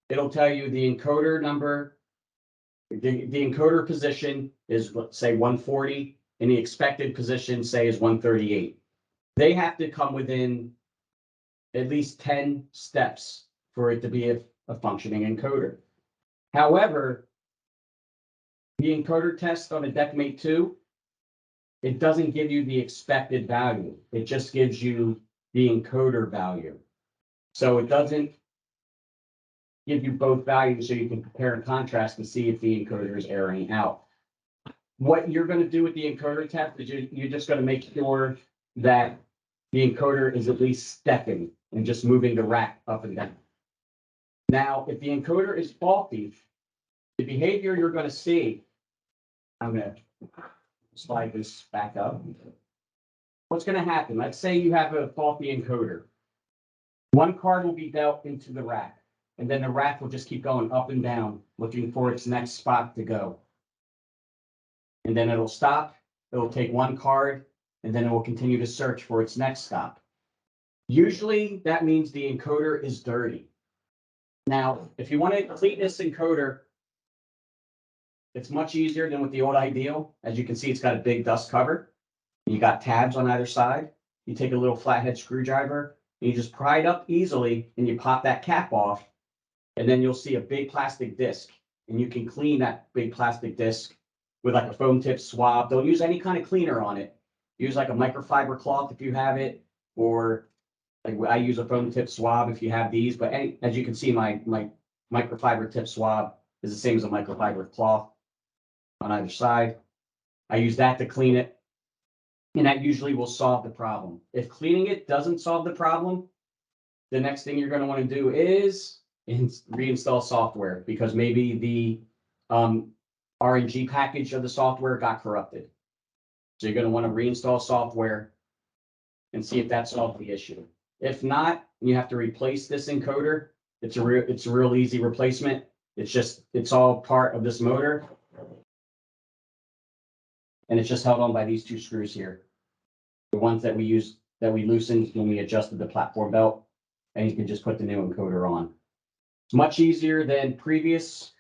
it'll tell you the encoder number, the encoder position is, let's say, 140, and the expected position, say, is 138. They have to come within at least 10 steps for it to be a functioning encoder. However, the encoder test on a DeckMate 2, it doesn't give you the expected value. It just gives you the encoder value. So it doesn't give you both values so you can compare and contrast and see if the encoder is erroring out. What you're going to do with the encoder test is you're just going to make sure that the encoder is at least stepping and just moving the rack up and down. Now, if the encoder is faulty, the behavior you're going to see, I'm going to slide this back up. What's going to happen? Let's say you have a faulty encoder. One card will be dealt into the rack, and then the rack will just keep going up and down, looking for its next spot to go. And then it'll stop, it'll take one card, and then it will continue to search for its next stop. Usually that means the encoder is dirty. Now, if you want to clean this encoder, it's much easier than with the old Ideal. As you can see, it's got a big dust cover. You got tabs on either side. You take a little flathead screwdriver and you just pry it up easily and you pop that cap off, and then you'll see a big plastic disc, and you can clean that big plastic disc with like a foam tip swab. Don't use any kind of cleaner on it. Use like a microfiber cloth if you have it, or like I use a foam tip swab if you have these. But as you can see, my microfiber tip swab is the same as a microfiber cloth on either side. I use that to clean it, and that usually will solve the problem. If cleaning it doesn't solve the problem, the next thing you're going to want to do is reinstall software, because maybe the RNG package of the software got corrupted. So you're going to want to reinstall software and see if that solved the issue. If not, you have to replace this encoder. It's a real easy replacement. It's all part of this motor. and it's just held on by these two screws here. The ones that we used, that we loosened when we adjusted the platform belt, and you can just put the new encoder on. It's much easier than previous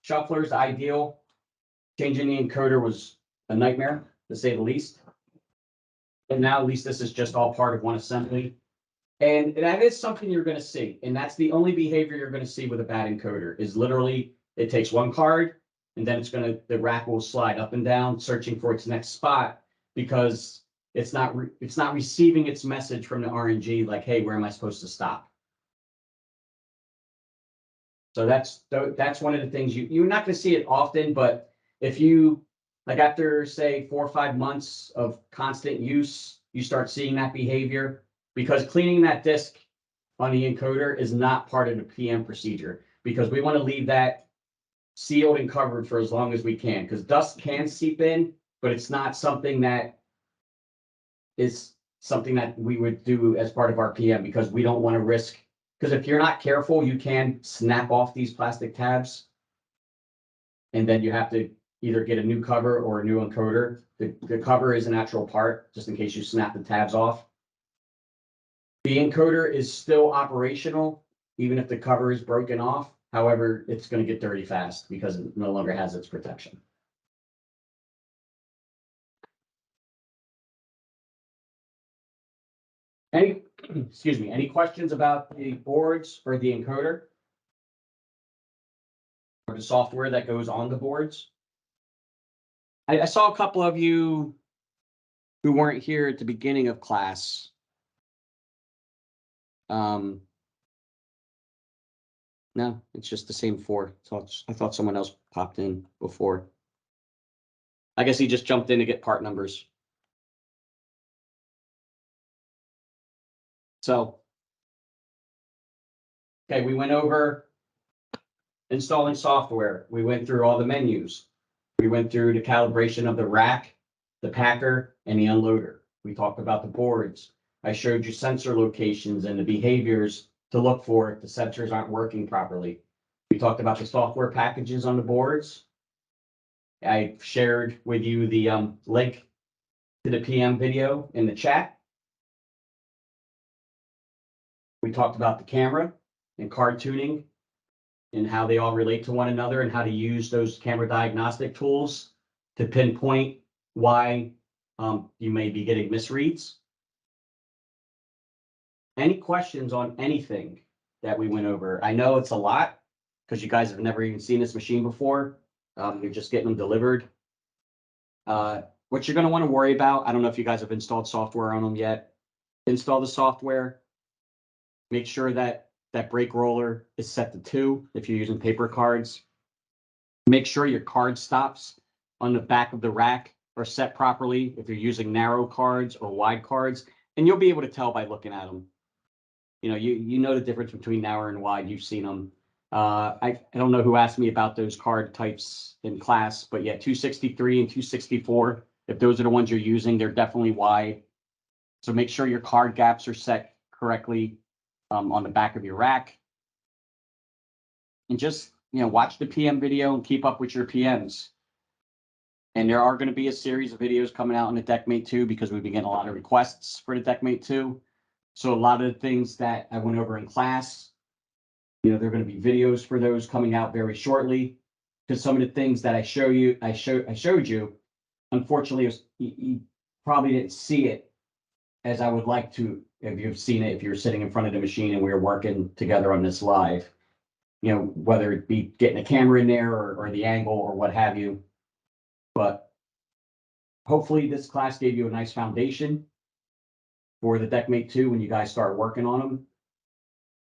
shufflers, ideal. Changing the encoder was a nightmare, to say the least. And now at least this is just all part of one assembly. And that is something you're gonna see, and that's the only behavior you're gonna see with a bad encoder, is literally, it takes one card, and then the rack will slide up and down, searching for its next spot, because it's not receiving its message from the RNG, like, hey, where am I supposed to stop? So that's one of the things you're not gonna see it often, but if you, like after say 4 or 5 months of constant use, you start seeing that behavior, because cleaning that disc on the encoder is not part of the PM procedure, because we want to leave that sealed and covered for as long as we can, because dust can seep in, but it's not something that is something that we would do as part of our PM, because we don't want to risk, because if you're not careful, you can snap off these plastic tabs, and then you have to either get a new cover or a new encoder. The cover is a natural part, just in case you snap the tabs off. The encoder is still operational, even if the cover is broken off. However, it's going to get dirty fast because it no longer has its protection. Excuse me, any questions about the boards or the encoder? Or the software that goes on the boards? I saw a couple of you who weren't here at the beginning of class. No, it's just the same 4. So I thought someone else popped in before. I guess he just jumped in to get part numbers. So, okay, we went over installing software. We went through all the menus. We went through the calibration of the rack, the packer, and the unloader. We talked about the boards. I showed you sensor locations and the behaviors to look for if the sensors aren't working properly. We talked about the software packages on the boards. I shared with you the link to the PM video in the chat. We talked about the camera and card tuning and how they all relate to one another, and how to use those camera diagnostic tools to pinpoint why you may be getting misreads. Any questions on anything that we went over? I know it's a lot because you guys have never even seen this machine before. You're just getting them delivered. What you're going to want to worry about, I don't know if you guys have installed software on them yet. Install the software. Make sure that that brake roller is set to 2 if you're using paper cards. Make sure your card stops on the back of the rack are set properly if you're using narrow cards or wide cards, and you'll be able to tell by looking at them. You know, you know the difference between narrow and wide. You've seen them. I don't know who asked me about those card types in class, but yeah, 263 and 264, if those are the ones you're using, they're definitely wide. So make sure your card gaps are set correctly on the back of your rack. And just, you know, watch the PM video and keep up with your PMs. And there are going to be a series of videos coming out on the DeckMate 2 because we've been getting a lot of requests for the DeckMate 2. So a lot of the things that I went over in class, you know, there are going to be videos for those coming out very shortly. Because some of the things that I showed you, unfortunately, you probably didn't see it as I would like to, if you've seen it, if you're sitting in front of the machine and we were working together on this live. You know, whether it be getting a camera in there or the angle or what have you. But hopefully this class gave you a nice foundation for the DeckMate 2 when you guys start working on them.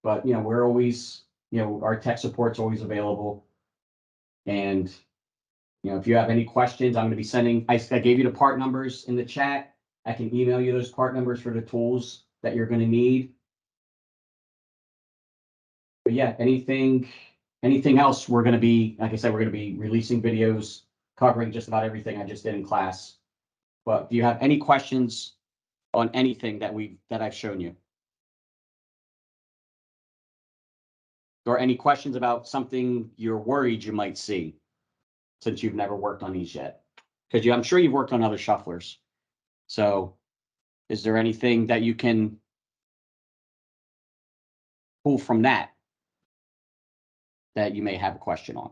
But, you know, we're always, you know, our tech support's always available. And, you know, if you have any questions, I'm going to be sending, I gave you the part numbers in the chat. I can email you those part numbers for the tools that you're going to need. But yeah, anything else, we're going to be, like I said, we're going to be releasing videos covering just about everything I just did in class. But do you have any questions on anything that I've shown you? Or any questions about something you're worried you might see, since you've never worked on these yet? Because I'm sure you've worked on other shufflers. So is there anything that you can pull from that you may have a question on?